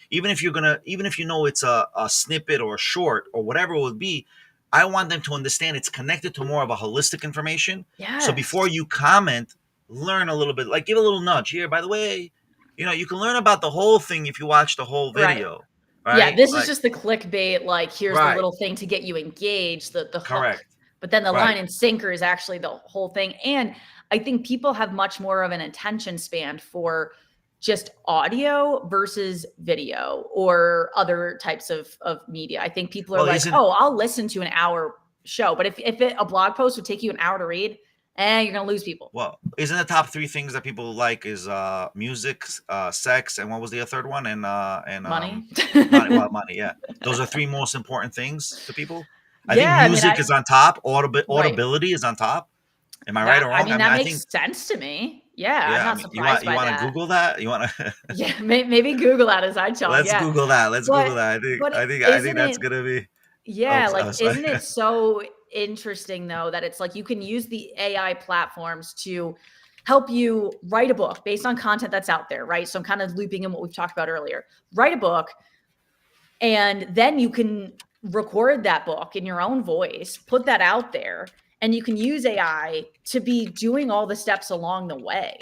Even if it's a snippet or a short or whatever it would be, I want them to understand it's connected to more of a holistic information. So before
Yes.
you comment, learn a little bit, like give a little nudge here. By the way, you can learn about the whole thing if you watch the whole
Right.
video,
Yeah,
right?
this is
Like,
just the clickbait, like, here's the
right,
little thing to get you engaged, the hook.
correct,
But then the
right,
line and sinker is actually the whole thing. And I think people have much more of an attention span for just audio versus video or other types of media. I think people are
Well,
like,
isn't
oh, I'll listen to an hour show. But if a blog post would take you an hour to read, you're going to lose people.
well, isn't the top three things that people like is music, sex, and what was the third one? And
Money.
money. Well, money. Yeah, those are three most important things to people. I think
Yeah. I mean,
music is on top.
right.
Audibility is on top. Am I right or wrong? I mean,
That
I
makes
think
sense to me. Yeah. I'm
yeah. I
not
mean,
surprised
you
by
want to
that.
Google that? You want to
Yeah. Maybe Google that as I talk.
let's
Yeah.
Google that. Let's
But,
Google that.
but
I think
isn't
that's
it,
gonna be. Oh,
yeah, like,
sorry.
isn't it so interesting though that it's like you can use the AI platforms to help you write a book based on content that's out there, right? So I'm kind of looping in what we've talked about earlier. Write a book, and then you can record that book in your own voice, put that out there, and you can use AI to be doing all the steps along the way.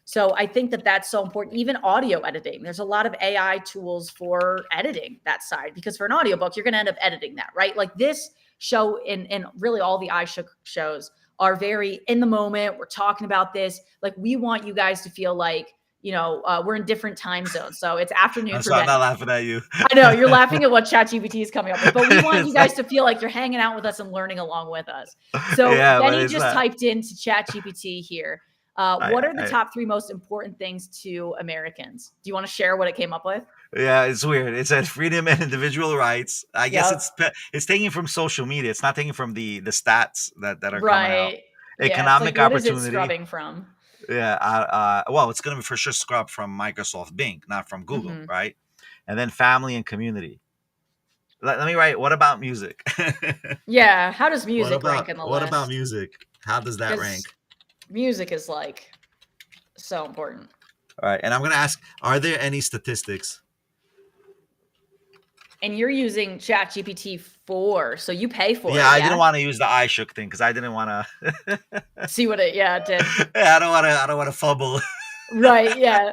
So I think that that's so important. Even audio editing, there's a lot of AI tools for editing that side, because for an audiobook, you're going to end up editing that, right? Like this show and really all the iShook shows are very in the moment. We're talking about this. Like we want you guys to feel like, we're in different time zones. So it's afternoon
I'm
for
sorry. I'm not
Benny.
laughing at you.
I know you're laughing at what ChatGPT is coming up with, but we want you guys to feel like you're hanging out with us and learning along with us. So
Yeah, but
Benny
it's
just
not.
typed into ChatGPT here. What are the
I
top three most important things to Americans? Do you want to share what it came up with?
Yeah, it's weird. It says freedom and individual rights. I guess
Yep.
it's taking from social media. It's not taking from the stats that are coming out.
Right. Yeah. It's like,
Economic
what is it
opportunity.
scrubbing from?
Yeah. Well, it's going to be for sure scrubbed from Microsoft Bing, not from Google,
Hmm.
right? And then family and community. Let me write. What about music?
Yeah. How does music rank in the
what about
list?
music? How does that rank?
Because music is like so important.
All right. And I'm going to ask: are there any statistics?
And you're using ChatGPT 4, so you pay for
Yeah,
it,
I
yeah?
didn't want to use the iShook thing because I didn't want to.
See what it did.
Yeah, I don't want to. I don't want to fumble.
Right, yeah.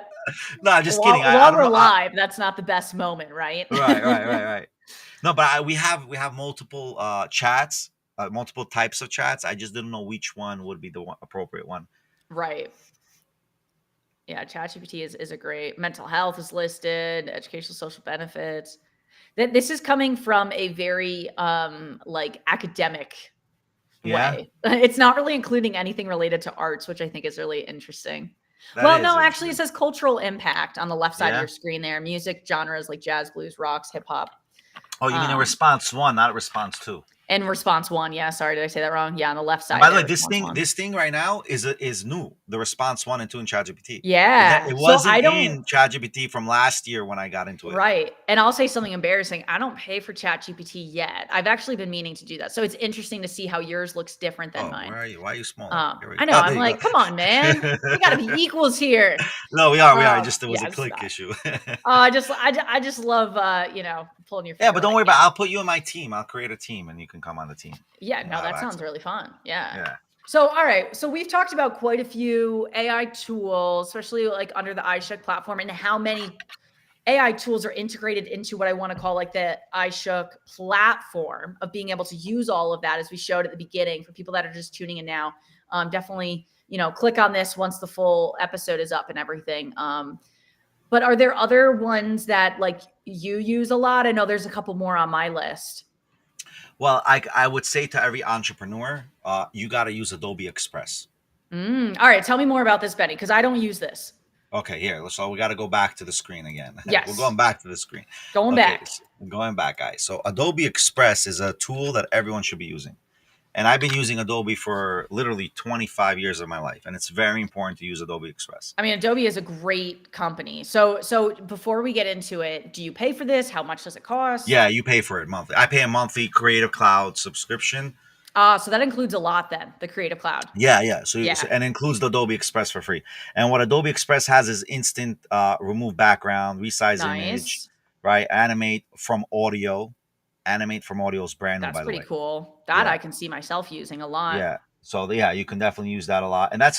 No, I'm just kidding. I
While
don't
we're
know.
live, that's not the best moment, right?
Right. No, but we have multiple chats, multiple types of chats. I just didn't know which one would be the appropriate one.
Right. Yeah, ChatGPT is a great mental health is listed, educational social benefits. This is coming from a very like academic
Yeah,
way. It's not really including anything related to arts, which I think is really interesting.
that
Well,
is
no, actually it
interesting.
says cultural impact on the left side of
Yeah.
your screen there. Music genres like jazz, blues, rocks, hip hop.
Oh, you mean a
Um,
response one, not a response two.
and response one. Yeah, sorry, did I say that wrong? Yeah, on the left
And
side
by the way,
there, response one.
this thing right now is new. The response one and two in ChatGPT.
Yeah.
It
So
wasn't
I don't
in ChatGPT from last year when I got into it.
right. And I'll say something embarrassing. I don't pay for ChatGPT yet. I've actually been meaning to do that. So it's interesting to see how yours looks different than
Oh,
mine.
where are you? Why are you smaller? Here we go.
I know.
Oh,
I'm
there you go.
like, come on, man. We got to be equals here.
No, we are. We are. Just there was
Yeah,
a
it's
click
not.
issue.
I just love, pulling your
Yeah,
finger
but don't
like,
worry
yeah,
about. I'll put you in my team. I'll create a team, and you can come on the team.
yeah,
And
no,
we'll have
that sounds
access.
really fun. Yeah.
Yeah.
So, all right. So we've talked about quite a few AI tools, especially like under the iShook platform, and how many AI tools are integrated into what I want to call like the iShook platform of being able to use all of that, as we showed at the beginning. For people that are just tuning in now, definitely, click on this once the full episode is up and everything. But are there other ones that like you use a lot? I know there's a couple more on my list.
Well, I would say to every entrepreneur, you got to use Adobe Express.
All right. Tell me more about this, Benny, because I don't use this.
Okay, here. So we got to go back to the screen again. We're
Yes.
going back to the screen.
Going
Okay,
back.
going back, guys. So Adobe Express is a tool that everyone should be using. And I've been using Adobe for literally 25 years of my life. And it's very important to use Adobe Express.
I mean, Adobe is a great company. So before we get into it, do you pay for this? How much does it cost?
Yeah, you pay for it monthly. I pay a monthly Creative Cloud subscription.
So that includes a lot then, the Creative Cloud.
Yeah.
Yeah.
And includes the Adobe Express for free. And what Adobe Express has is instant remove background, resize image,
Nice.
right? Animate from audio is brand new,
That's
by the
pretty
way.
cool. That
Yeah.
I can see myself using a lot.
Yeah. So yeah, you can definitely use that a lot. And that's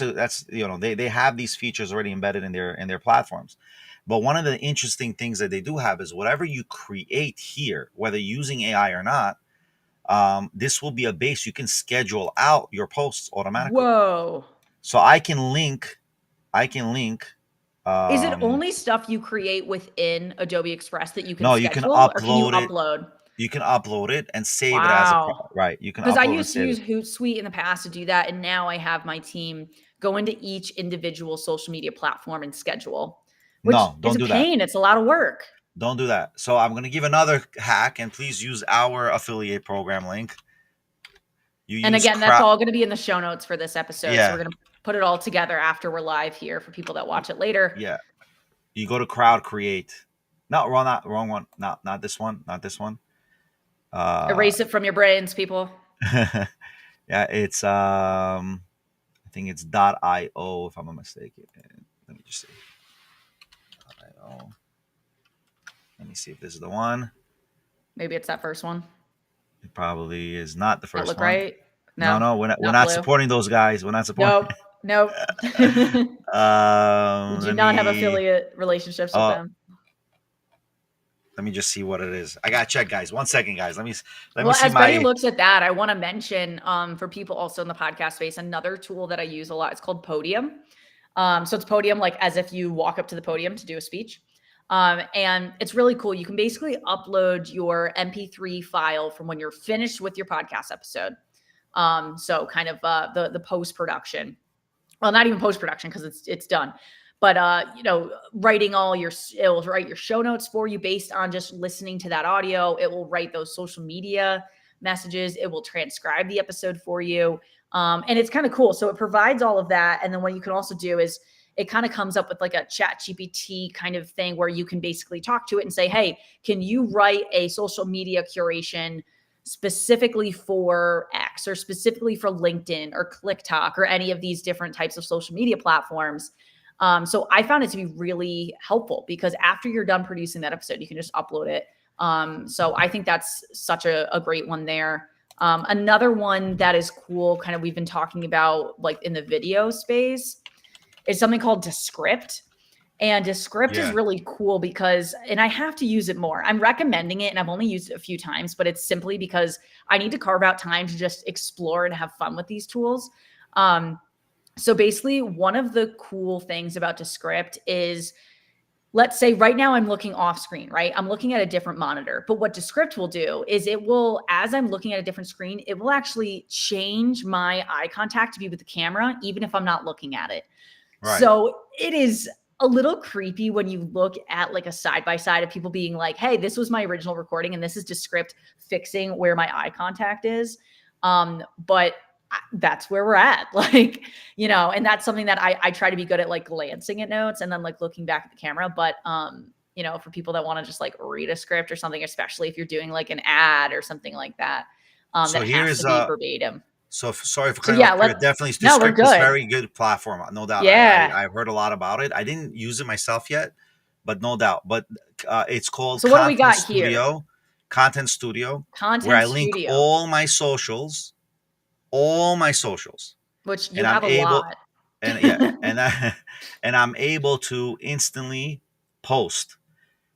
they have these features already embedded in their platforms. But one of the interesting things that they do have is whatever you create here, whether using AI or not, this will be a base. You can schedule out your posts automatically.
Whoa.
So I can link
Is it
Um,
only stuff you create within Adobe Express that you can
no, you can
schedule, or can you
upload it.
upload?
You can upload it and save it as a
Wow.
right. You can
Because I
upload and
used to
save
use
it.
Hootsuite in the past to do that, and now I have my team go into each individual social media platform and schedule, which
No,
is
don't
a
do that.
pain. It's a lot of work.
Don't do that. So I'm going to give another hack, and please use our affiliate program link. You
And
use
again, that's
crowd.
all going to be in the show notes for this episode. So we're
Yeah,
going to put it all together after we're live here for people that watch it later.
yeah. You go to crowd create. No, wrong, not wrong one. Not this one. Not this one. Uh,
Erase it from your brains, people.
yeah, it's I think it's .io if I'm not mistaken. Let me just see. .io. Let me see if this is the one.
Maybe it's that first one.
It probably is not the
That
first
look
one.
right?
No,
No,
no, we're
not
not
blue.
supporting those guys. We're not supporting.
Nope. Nope. We do
Let
not have
me.
affiliate relationships with
Uh,
them.
let me just see what it is. I gotta check, guys. 1 second, guys. Let me
Well,
see
as Benny
my.
looks at that, I want to mention for people also in the podcast space, another tool that I use a lot. It's called Podium. So it's Podium, like as if you walk up to the podium to do a speech. And it's really cool. You can basically upload your MP3 file from when you're finished with your podcast episode. So kind of the post production. Well, not even post production because it's done. But writing all your it will write your show notes for you based on just listening to that audio. It will write those social media messages. It will transcribe the episode for you. And it's kind of cool. So it provides all of that. And then what you can also do is it kind of comes up with like a chat GPT kind of thing where you can basically talk to it and say, hey, can you write a social media curation specifically for X or specifically for LinkedIn or ClickTalk or any of these different types of social media platforms? So I found it to be really helpful because after you're done producing that episode, you can just upload it. So I think that's such a great one there. Another one that is cool, kind of we've been talking about like in the video space, is something called Descript. And Descript is
Yeah.
really cool because, and I have to use it more. I'm recommending it and I've only used it a few times, but it's simply because I need to carve out time to just explore and have fun with these tools. So basically, one of the cool things about Descript is, let's say right now I'm looking off screen, right? I'm looking at a different monitor. But what Descript will do is it will, as I'm looking at a different screen, it will actually change my eye contact to be with the camera, even if I'm not looking at it.
Right.
So it is a little creepy when you look at like a side by side of people being like, hey, this was my original recording and this is Descript fixing where my eye contact is. But that's where we're at. Like, and that's something that I try to be good at, like glancing at notes and then like looking back at the camera. But, for people that want to just like read a script or something, especially if you're doing like an ad or something like that,
So
that has
here's
to be verbatim.
sorry for
So
cutting off.
yeah,
Definitely,
no, we're
Descript is
good.
very good platform, no doubt.
Yeah.
I've heard a lot about it. I didn't use it myself yet, but no doubt. But it's called
So what do we got here?
Content Studio, where
Content
I link
Studio,
all my socials,
which you
and I'm
have a
able,
lot.
and yeah, and and I'm able to instantly post.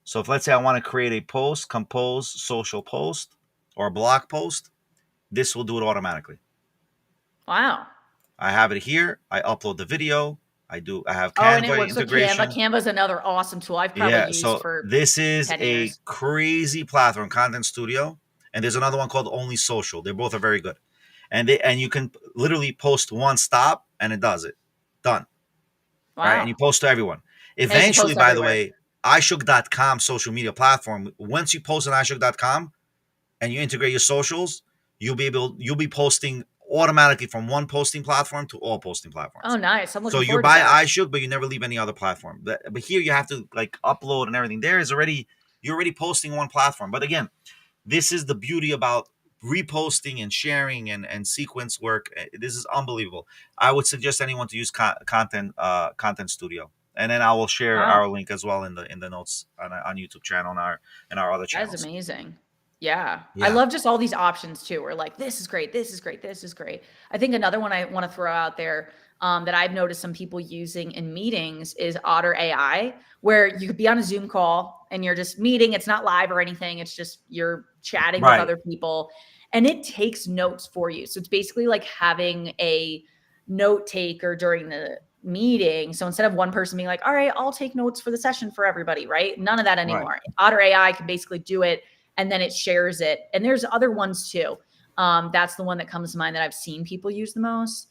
So if, let's say, I want to create a post, compose social post or a blog post, this will do it automatically.
Wow.
I have it here. I upload the video. I have
Oh, and it
Canva
works with Canva.
integration.
Canva is another awesome tool I've probably
Yeah.
used
So
for
this is
10
a
years.
crazy platform, Content Studio, and there's another one called Only Social. They both are very good, and you can literally post one stop and it does it. Done. Right, and
Wow.
you post to everyone.
And you can
Eventually,
post
by the
everywhere.
way, ishook.com social media platform. Once you post on ishook.com and you integrate your socials, you'll be posting automatically from one posting platform to all posting
Oh,
platforms.
nice. I'm
So
looking
you're
forward to
by
that.
iShook, but you never leave any other platform. But here you have to like upload and everything. You're already posting one platform. But again, this is the beauty about reposting and sharing and sequence work. This is unbelievable. I would suggest anyone to use Content Studio, and then I will share
Wow.
our link as well in the notes on YouTube channel and our other
That is
channels.
amazing. Yeah. I
Yeah,
love just all these options too. We're like, this is great. This is great. This is great. I think another one I want to throw out there that I've noticed some people using in meetings is Otter AI, where you could be on a Zoom call and you're just meeting. It's not live or anything. It's just you're chatting with
right.
other people and it takes notes for you. So it's basically like having a note taker during meeting. So instead of one person being like, all right, I'll take notes for the session for everybody, right? None of that
Right.
anymore. Otter AI can basically do it and then it shares it. And there's other ones too. That's the one that comes to mind that I've seen people use the most.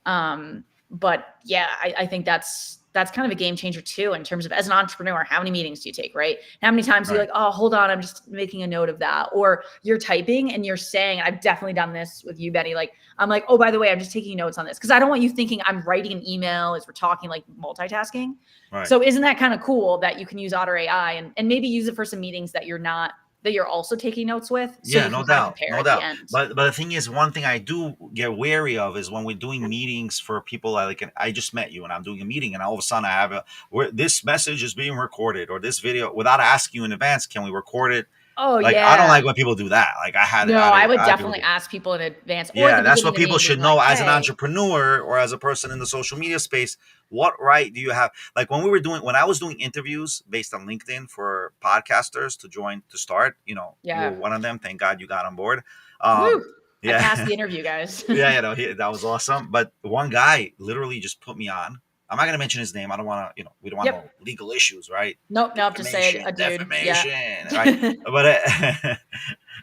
But yeah, I think that's kind of a game changer too, in terms of, as an entrepreneur, how many meetings do you take, right? How many times are you
Right.
like, oh, hold on, I'm just making a note of that? Or you're typing and you're saying, I've definitely done this with you, Benny. Like, I'm like, oh, by the way, I'm just taking notes on this. Cause I don't want you thinking I'm writing an email as we're talking, like multitasking.
Right.
So isn't that kind of cool that you can use Otter AI and maybe use it for some meetings that you're also taking notes with, so
Yeah,
you
no
can kind of
doubt,
compare
no
at the
doubt.
end.
But the thing is, one thing I do get wary of is when we're doing meetings for people like, I just met you and I'm doing a meeting, and all of a sudden I have where this message is being recorded, or this video, without asking you in advance, can we record it?
Oh
Like, I don't
yeah.
like when people do that. Like,
No, I would
I had people
definitely
do.
ask people in advance or at
Yeah,
the
that's
beginning
what
of the
people
meeting being
should
like,
know as an
hey,
entrepreneur or as a person in the social media space. What right do you have? Like, when I was doing interviews based on LinkedIn for podcasters to join to start, you were
yeah,
one of them. Thank God you got on board. Um,
woo, I passed
yeah,
the interview, guys.
yeah, that was awesome. But one guy literally just put me on. I'm not gonna mention his name. I don't want to, we don't want
Yep.
no legal issues, right?
Nope, nope, just say a dude. Yeah.
Defamation, right?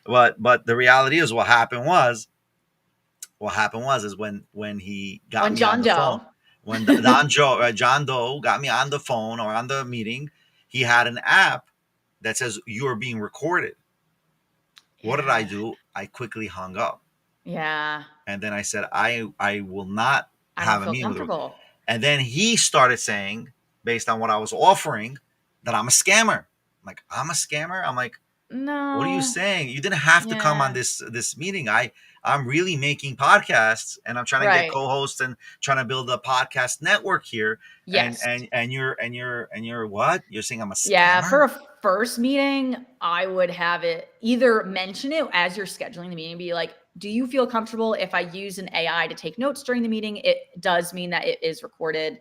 But but the reality is, what happened was is when he got
When
me on
John
the phone,
Doe.
when John Doe got me on the phone or on the meeting, he had an app that says you are being recorded. What did I
Yeah.
do? I quickly hung up,
Yeah.
and then I said, I will not
I don't
have a
feel
meeting with.
comfortable.
And then he started saying, based on what I was offering, that I'm a scammer. I'm like, I'm a scammer. I'm like, what are you
No.
saying? You didn't have to come on
Yeah.
this meeting. I'm really making podcasts, and I'm trying to get
Right.
co-hosts and trying to build a podcast network here. And
Yes.
and and you're what? You're saying I'm a
Yeah, for
scammer?
a first meeting, I would have it either mention it as you're scheduling the meeting, be like, do you feel comfortable if I use an AI to take notes during the meeting? It does mean that it is recorded.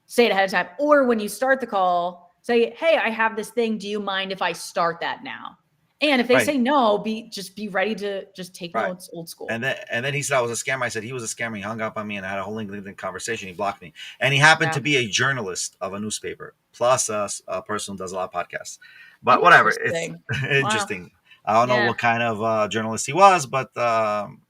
Say it ahead of time. Or when you start the call, say, hey, I have this thing. Do you mind if I start that now? And if they
Right,
say no, be ready to just take
right.
notes old
And
school.
then he said I was a scammer. I said he was a scammer. He hung up on me, and I had a whole LinkedIn conversation. He blocked me, and he happened
Yeah.
to be a journalist of a newspaper, plus a person who does a lot of podcasts. But whatever, it's
Interesting. Wow.
interesting. I don't know
Yeah.
what kind of journalist he was, but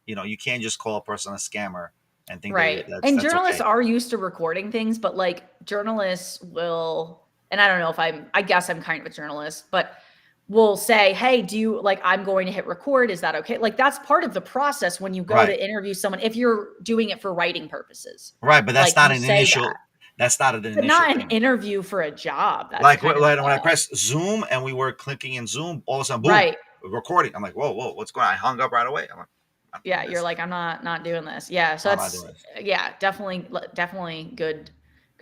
you can't just call a person a scammer and think
Right.
that's
And
that's
journalists
okay.
are used to recording things, but like journalists will, and I don't know if I guess I'm kind of a journalist, but will say, hey, do you like, I'm going to hit record. Is that okay? Like that's part of the process when you go
Right,
to interview someone, if you're doing it for writing purposes,
right. But
like you say that,
that's not an
but
initial
not an
thing.
interview for a job. That's
Like
kind of,
when I pressed Zoom and we were clicking in Zoom, all of a sudden, boom,
right.
recording. I'm like, whoa, what's going on? I hung up right away. I'm like, I'm not
Yeah,
doing
you're
this.
like, I'm not doing this. Yeah, so
I'm not
that's
doing this.
yeah, definitely good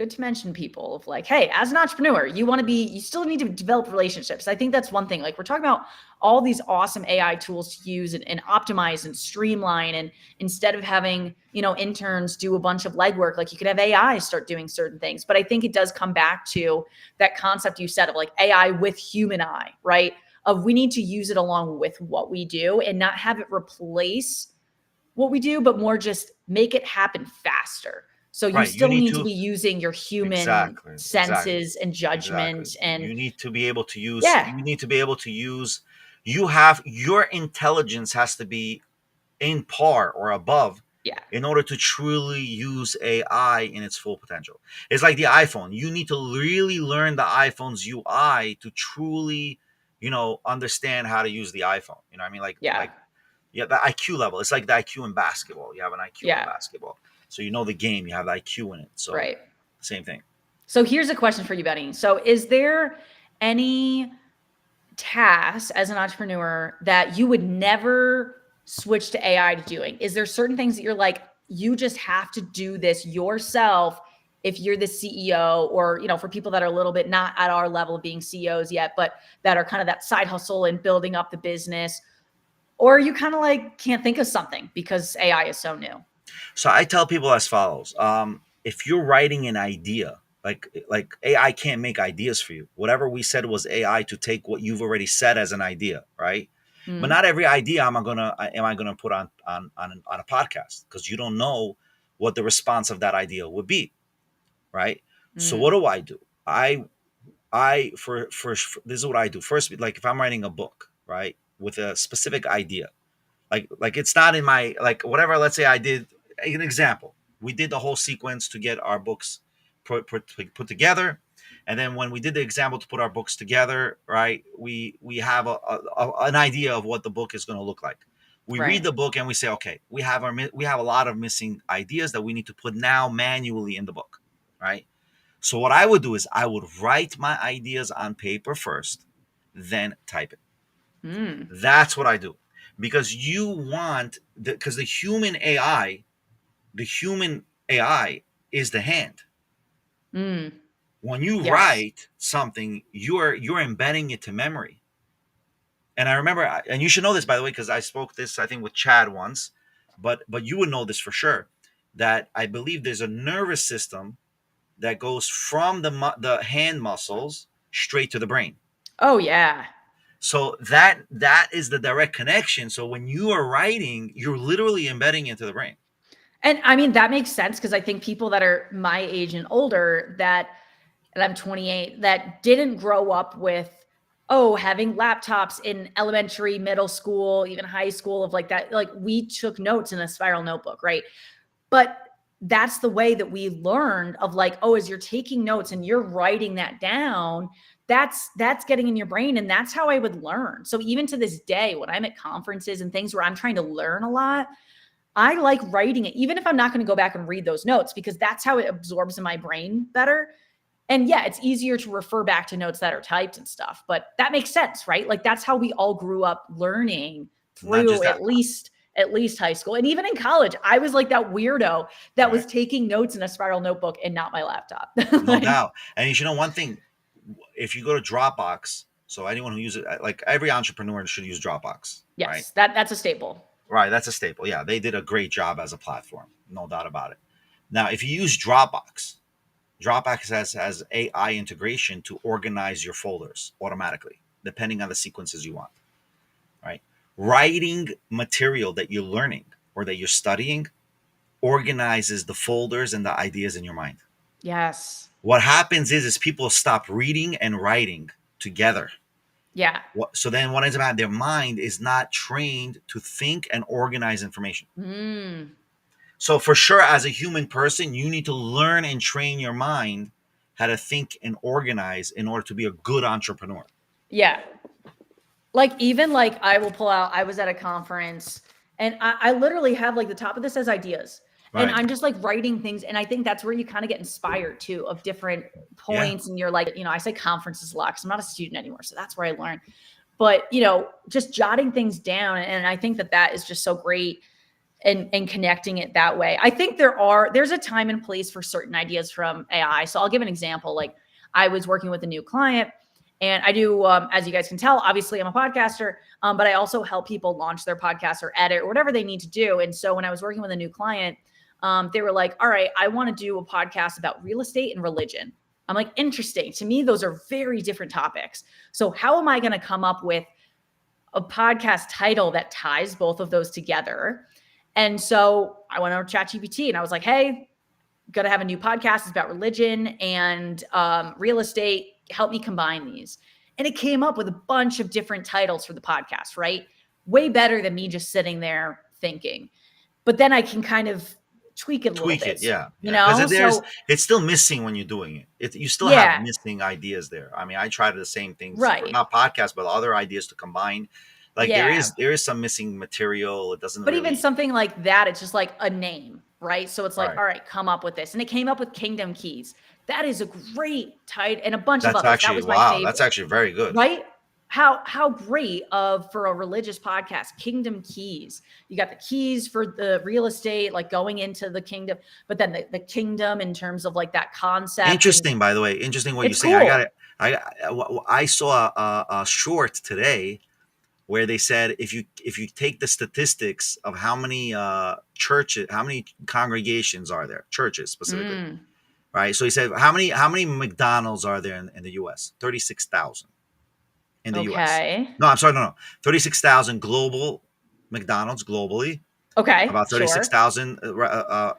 to mention people of like, hey, as an entrepreneur, you still need to develop relationships. I think that's one thing. Like we're talking about all these awesome AI tools to use and optimize and streamline. And instead of having, interns do a bunch of legwork, like you could have AI start doing certain things. But I think it does come back to that concept you said of like AI with human eye, right? Of we need to use it along with what we do and not have it replace what we do, but more just make it happen faster. So you
Right. You
still
need
need to
to
be using your human
exactly, exactly,
senses and
exactly.
judgment and
You need to be able to use.
yeah,
You need to be able to use. You have your intelligence has to be in par or above
yeah,
in order to truly use AI in its full potential. It's like the iPhone. You need to really learn the iPhone's UI to truly, understand how to use the iPhone. You know what I mean?
yeah,
Yeah, the IQ level. It's like the IQ in basketball. You have an IQ in
yeah,
basketball. So you know the game, you have the IQ in it. So
right.
same thing.
So here's a question for you, Benny. So is there any tasks as an entrepreneur that you would never switch to AI to doing? Is there certain things that you're like, you just have to do this yourself if you're the CEO, or, for people that are a little bit not at our level of being CEOs yet, but that are kind of that side hustle and building up the business, or you kind of like can't think of something because AI is so new?
So I tell people as follows: if you're writing an idea, like AI can't make ideas for you. Whatever we said was AI to take what you've already said as an idea, right? But
Mm,
not every idea am I gonna put on a podcast, because you don't know what the response of that idea would be. right? So
Mm.
what do I do? For this is what I do. First, like if I'm writing a book, right, with a specific idea, like it's not in my like whatever. Let's say I did an example. We did the whole sequence to get our books put together, and then when we did the example to put our books together, right, we have an idea of what the book is going to look like. We read
Right.
the book and we say, okay, we have a lot of missing ideas that we need to put now manually in the book, right? So what I would do is I would write my ideas on paper first, then type it.
Mm.
That's what I do. Because you want because the human AI is the hand.
Mm.
When you
Yes.
write something, you're embedding it to memory. And I remember, and you should know this by the way, because I spoke this I think with Chad once, but you would know this for sure. That I believe there's a nervous system that goes from the hand muscles straight to the brain.
Oh yeah.
So that is the direct connection. So when you are writing, you're literally embedding into the brain.
And I mean, that makes sense because I think people that are my age and older and I'm 28, that didn't grow up with, oh, having laptops in elementary, middle school, even high school of like that. Like we took notes in a spiral notebook, right? But that's the way that we learned of like, oh, as you're taking notes and you're writing that down, that's getting in your brain. And that's how I would learn. So even to this day, when I'm at conferences and things where I'm trying to learn a lot, I like writing it, even if I'm not going to go back and read those notes, because that's how it absorbs in my brain better. And yeah, it's easier to refer back to notes that are typed and stuff, but that makes sense, right? Like that's how we all grew up learning
Not
through
just that,
at least high school. And even in college, I was like that weirdo that
right?
was taking notes in a spiral notebook and not my laptop.
No
Like,
doubt. And you should know one thing: if you go to Dropbox, so anyone who uses it, like every entrepreneur should use Dropbox, right?
yes, that's a staple.
Right, that's a staple. Yeah, they did a great job as a platform, no doubt about it. Now, if you use Dropbox has AI integration to organize your folders automatically, depending on the sequences you want, right? Writing material that you're learning or that you're studying organizes the folders and the ideas in your mind.
Yes.
What happens is people stop reading and writing together.
Yeah.
So then what ends up happening, their mind is not trained to think and organize information.
Mm.
So for sure, as a human person, you need to learn and train your mind how to think and organize in order to be a good entrepreneur.
Yeah. Like even like I will pull out, I was at a conference and I literally have like the top of this as ideas. And
Right.
I'm just like writing things. And I think that's where you kind of get inspired too of different
Yeah.
points. And you're like, I say conferences a lot because I'm not a student anymore. So that's where I learn. But just jotting things down. And I think that is just so great and connecting it that way. I think there's a time and place for certain ideas from AI. So I'll give an example. Like I was working with a new client and I do, as you guys can tell, obviously I'm a podcaster, but I also help people launch their podcast or edit or whatever they need to do. And so when I was working with a new client, they were like, all right, I want to do a podcast about real estate and religion. I'm like, interesting. To me, those are very different topics. So how am I going to come up with a podcast title that ties both of those together? And so I went over to ChatGPT and I was like, hey, going to have a new podcast. It's about religion and real estate. Help me combine these. And it came up with a bunch of different titles for the podcast, right? Way better than me just sitting there thinking. But then I can kind of tweak it a little
Tweak
bit,
it. Yeah. Yeah. Because
So
it's still missing when you're doing it. You still have
yeah,
missing ideas there. I mean, I tried the same things for
right.
not podcasts, but other ideas to combine. Like
Yeah.
there is some missing material. It doesn't
But even
really.
something like that, it's just like a name, right? So it's like,
Right.
all right, come up with this. And it came up with Kingdom Keys. That is a great title and a bunch of
That's
others. That
actually
was my
wow. That's
favorite,
actually very good.
right? How great of for a religious podcast, Kingdom Keys. You got the keys for the real estate, like going into the kingdom, but then the kingdom in terms of like that concept. And
Interesting, by the way. Interesting what you're
it's
saying. I got
cool.
it. I saw a short today where they said if you take the statistics of how many churches, how many congregations are there, churches specifically,
Mm,
right? So he said how many McDonald's are there in the U.S.? 36,000 in the U.S.
okay.
No, I'm sorry, no, 36,000 global McDonald's globally,
Okay,
about
sure.
36,000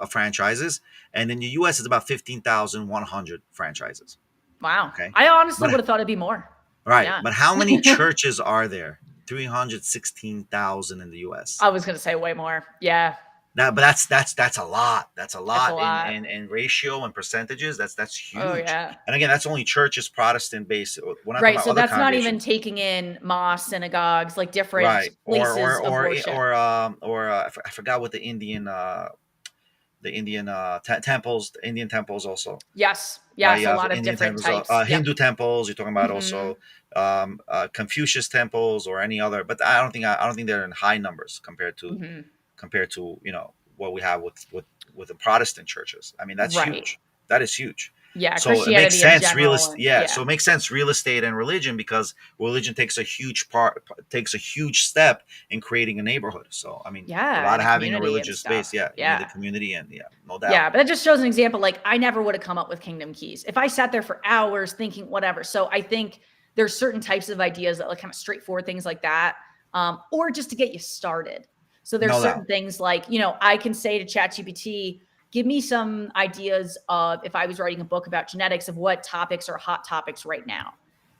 franchises, and in the US it's about 15,100 franchises.
Wow.
Okay,
I honestly
but
would have thought it'd be more.
right,
Yeah.
but how many churches are there? 316,000 in the US.
I was gonna say way more. Yeah,
But that's a lot. That's a
that's a
lot
lot.
in ratio and percentages. That's
Oh
huge.
yeah.
And again, that's only churches Protestant based. We're not talking
Right.
about
So
other
that's not even
congregations.
taking in mosques, synagogues, like different
Right.
places of worship.
I forgot what the Indian temples, the Indian temples also.
Yes.
Right, you
Yes. A
have
lot of
Indian
different
temples,
types. Yep.
Hindu temples. You're talking about
Hmm.
also Confucius temples or any other, but I don't think they're in high numbers
Hmm.
compared to what we have with the Protestant churches. I mean, that's
Right.
huge. That is huge.
Yeah.
So it makes
Christianity in
sense,
general. And
yeah. So
yeah.
it makes sense, real estate and religion, because religion takes a huge step in creating a neighborhood. So I mean,
Yeah.
without
And a
having a
community and
religious space,
stuff.
yeah, you need the
Yeah.
community, and yeah, no doubt.
Yeah, but that just shows an example. Like I never would have come up with Kingdom Keys if I sat there for hours thinking whatever. So I think there's certain types of ideas that like kind of straightforward things like that, or just to get you started. So there's
No
certain
doubt.
things like I can say to ChatGPT, give me some ideas of if I was writing a book about genetics of what topics are hot topics right now.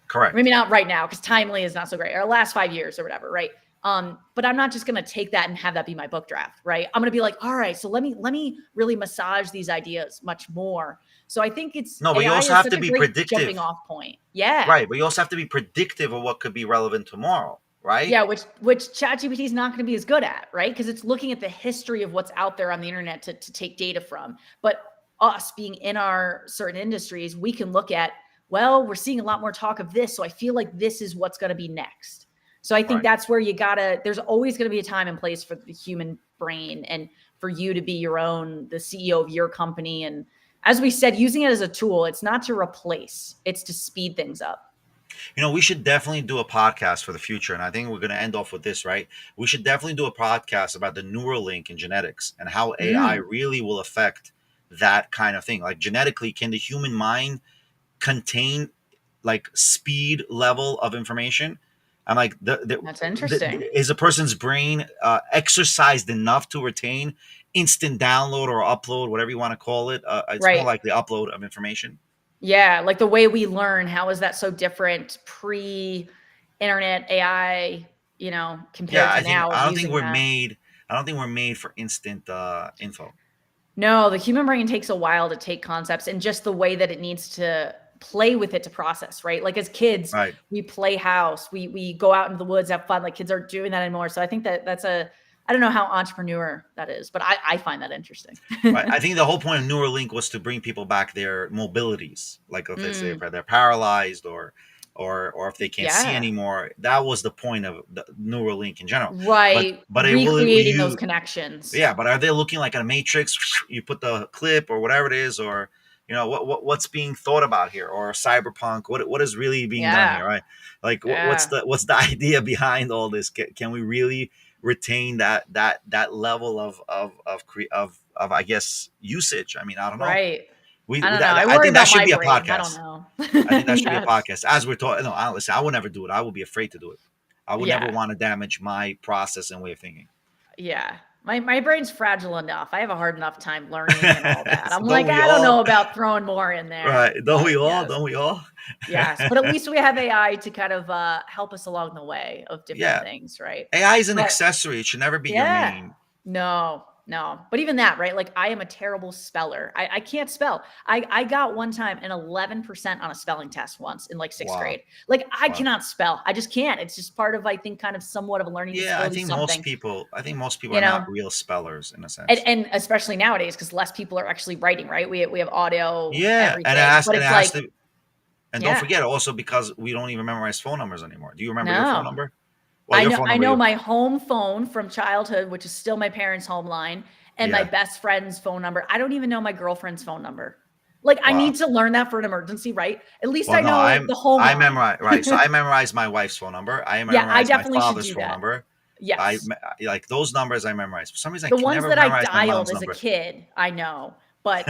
Correct.
Maybe not right now because timely is not so great, or last 5 years or whatever, right? But I'm not just gonna take that and have that be my book draft, right? I'm gonna be like, all right, so let me really massage these ideas much more. So I think it's
No, but you
AI
also
is
have
such
to
a
be
great jumping
predictive.
off point. Yeah.
Right, but you also have to be predictive of what could be relevant tomorrow, right?
Yeah, which ChatGPT is not going to be as good at, right? Because it's looking at the history of what's out there on the internet to take data from. But us being in our certain industries, we can look at, well, we're seeing a lot more talk of this, so I feel like this is what's going to be next. So I think
Right.
that's where you gotta. There's always going to be a time and place for the human brain, and for you to be the CEO of your company. And as we said, using it as a tool, it's not to replace; it's to speed things up.
We should definitely do a podcast for the future, and I think we're going to end off with this, right? We should definitely do a podcast about the Neuralink in genetics and how AI
Mm,
really will affect that kind of thing. Like genetically, can the human mind contain like speed level of information? And like
that's interesting.
is a person's brain exercised enough to retain instant download or upload, whatever you want to call it? It's more
Right.
like the upload of information.
Yeah, like the way we learn, how is that so different pre-internet AI,
Yeah,
compared to now of using that?
I don't think we're made for instant info.
No, the human brain takes a while to take concepts and just the way that it needs to play with it to process, right? Like as kids,
Right.
we play house, we go out into the woods, have fun. Like kids aren't doing that anymore. So I think that's I don't know how entrepreneur that is, but I find that interesting.
Right. I think the whole point of Neuralink was to bring people back their mobilities. Like if they say if
Mm,
they're paralyzed or if they can't see
yeah.
anymore. That was the point of the Neuralink in general. But
Right.
it will
Recreating those
you
connections.
yeah, but are they looking like a matrix? You put the clip or whatever it is, or what's being thought about here, or cyberpunk? What is really being done
Yeah.
here, right? Like
Yeah.
what's the idea behind all this? Can we really retain that level of I guess usage? I mean, I don't know.
Right.
We
I don't know.
that,
I
I
worry
think that
about
should
my
be a
brain. I don't
podcast.
know.
I think that should be a
Yes.
podcast. As we're talking, no, listen, I would never do it. I would be afraid to do it. I would never
Yeah.
want to damage my process and way of thinking.
Yeah. My brain's fragile enough. I have a hard enough time learning and all that. I'm
Don't
like,
we
I don't
all?
know about throwing more in there.
Right. Don't
But
we all?
yes.
Don't we all?
Yes. But at least we have AI to kind of help us along the way of different
Yeah.
things, right?
AI is an
But
accessory. It should never be your
yeah.
main.
No, no. But even that, right? Like I am a terrible speller. I can't spell. I got one time an 11% on a spelling test once in like sixth
Wow.
grade. Like I
Wow.
cannot spell. I just can't. It's just part of, I think, kind of somewhat of a learning
Yeah,
disability, something,
I think most people
you
are not
know,
real spellers in a
and,
sense.
and especially nowadays, because less people are actually writing, right? We have audio,
Yeah,
everything, but
and it
it's
has
like,
to, and don't
yeah,
forget also because we don't even memorize phone numbers anymore. Do you remember your phone
no.
number? Well, your phone
I
number
know
you
my home phone from childhood, which is still my parents' home line, and my
yeah.
best friend's phone number. I don't even know my girlfriend's phone number. Like I
Wow.
need to learn that for an emergency, right? At least
Well,
I
no,
know the home
I
line.
memorize right. So I memorize my wife's phone number. I
Yeah, I
memorize my
definitely should
father's
do
phone
that.
number.
Yes.
Like those numbers I memorize. For some reason I
The
can
ones
never
that I
memorize my
dialed
mom's
as a
number.
kid, I know, but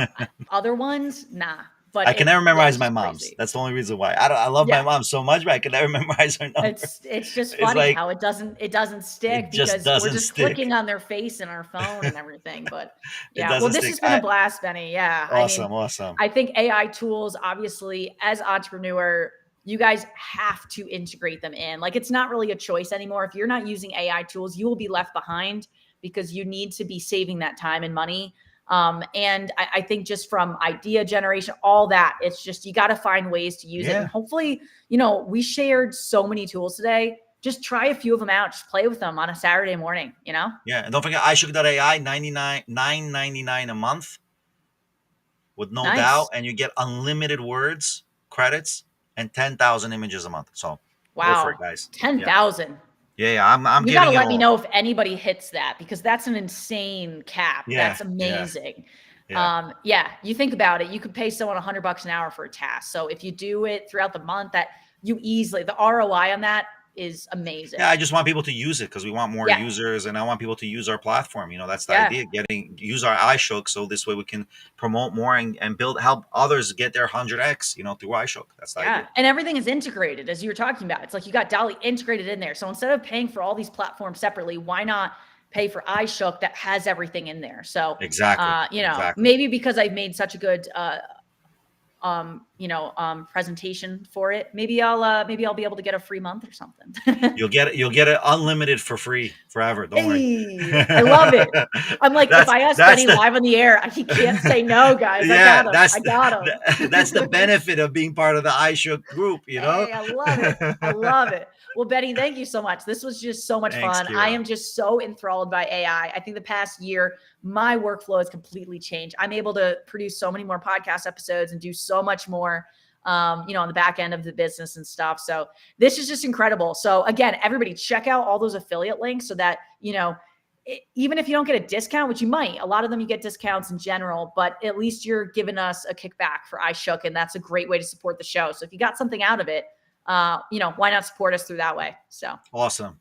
other ones, nah. but
I can never
yeah,
memorize
it's
my
just
mom's.
crazy.
That's the only reason why. I love my
Yeah.
mom so much, but I can never memorize her number.
It's just
It's
funny
like
how it doesn't stick
it just
because we're
doesn't
just
stick.
clicking on their face in our phone and everything. But
It
yeah, well,
doesn't
this
stick.
has been a blast, Benny. Yeah, I mean,
Awesome, awesome.
I think AI tools, obviously, as entrepreneur, you guys have to integrate them in. Like, it's not really a choice anymore. If you're not using AI tools, you will be left behind because you need to be saving that time and money. And I think just from idea generation, all that, it's just you got to find ways to use it. And
Yeah,
hopefully, we shared so many tools today. Just try a few of them out. Just play with them on a Saturday morning,
yeah. And don't forget ishook.ai, 9.99 a month with no doubt,
Nice.
and you get unlimited words, credits, and 10,000 images a month. So go for
Wow.
it, guys. Yeah,
10,000.
yeah, yeah. I'm
You got to
giving you
let me
all.
know if anybody hits that because that's an insane cap.
Yeah,
That's
yeah,
amazing.
yeah.
Yeah, you think about it, you could pay someone $100 an hour for a task. So if you do it throughout the month, that you easily, the ROI on that is
Yeah,
amazing.
I just want people to use it because we want more
Yeah.
users, and I want people to use our platform. That's the
Yeah.
idea. Use our iShook, so this way we can promote more and help others get their 100x. Through iShook. That's the
Yeah.
idea.
And everything is integrated as you were talking about. It's like you got Dolly integrated in there. So instead of paying for all these platforms separately, why not pay for iShook that has everything in there? So,
Exactly. Exactly.
maybe because I've made such a good, presentation for it, maybe I'll be able to get a free month or something.
You'll get it unlimited for free forever. Don't worry.
Hey, I love it. I'm like, if
that's
I ask
that's
Benny
the
live on the air, he can't say no, guys. I
yeah
got him.
that's
I got him.
that's the benefit of being part of the iShook group.
Hey, I love it. I love it. Well, Betty, thank you so much. This was just so much
Thanks,
fun. I
Kira.
am just so enthralled by AI. I think the past year, my workflow has completely changed. I'm able to produce so many more podcast episodes and do so much more, on the back end of the business and stuff. So this is just incredible. So again, everybody check out all those affiliate links so that, even if you don't get a discount, which you might, a lot of them you get discounts in general, but at least you're giving us a kickback for iShook, and that's a great way to support the show. So if you got something out of it, why not support us through that way? So
Awesome.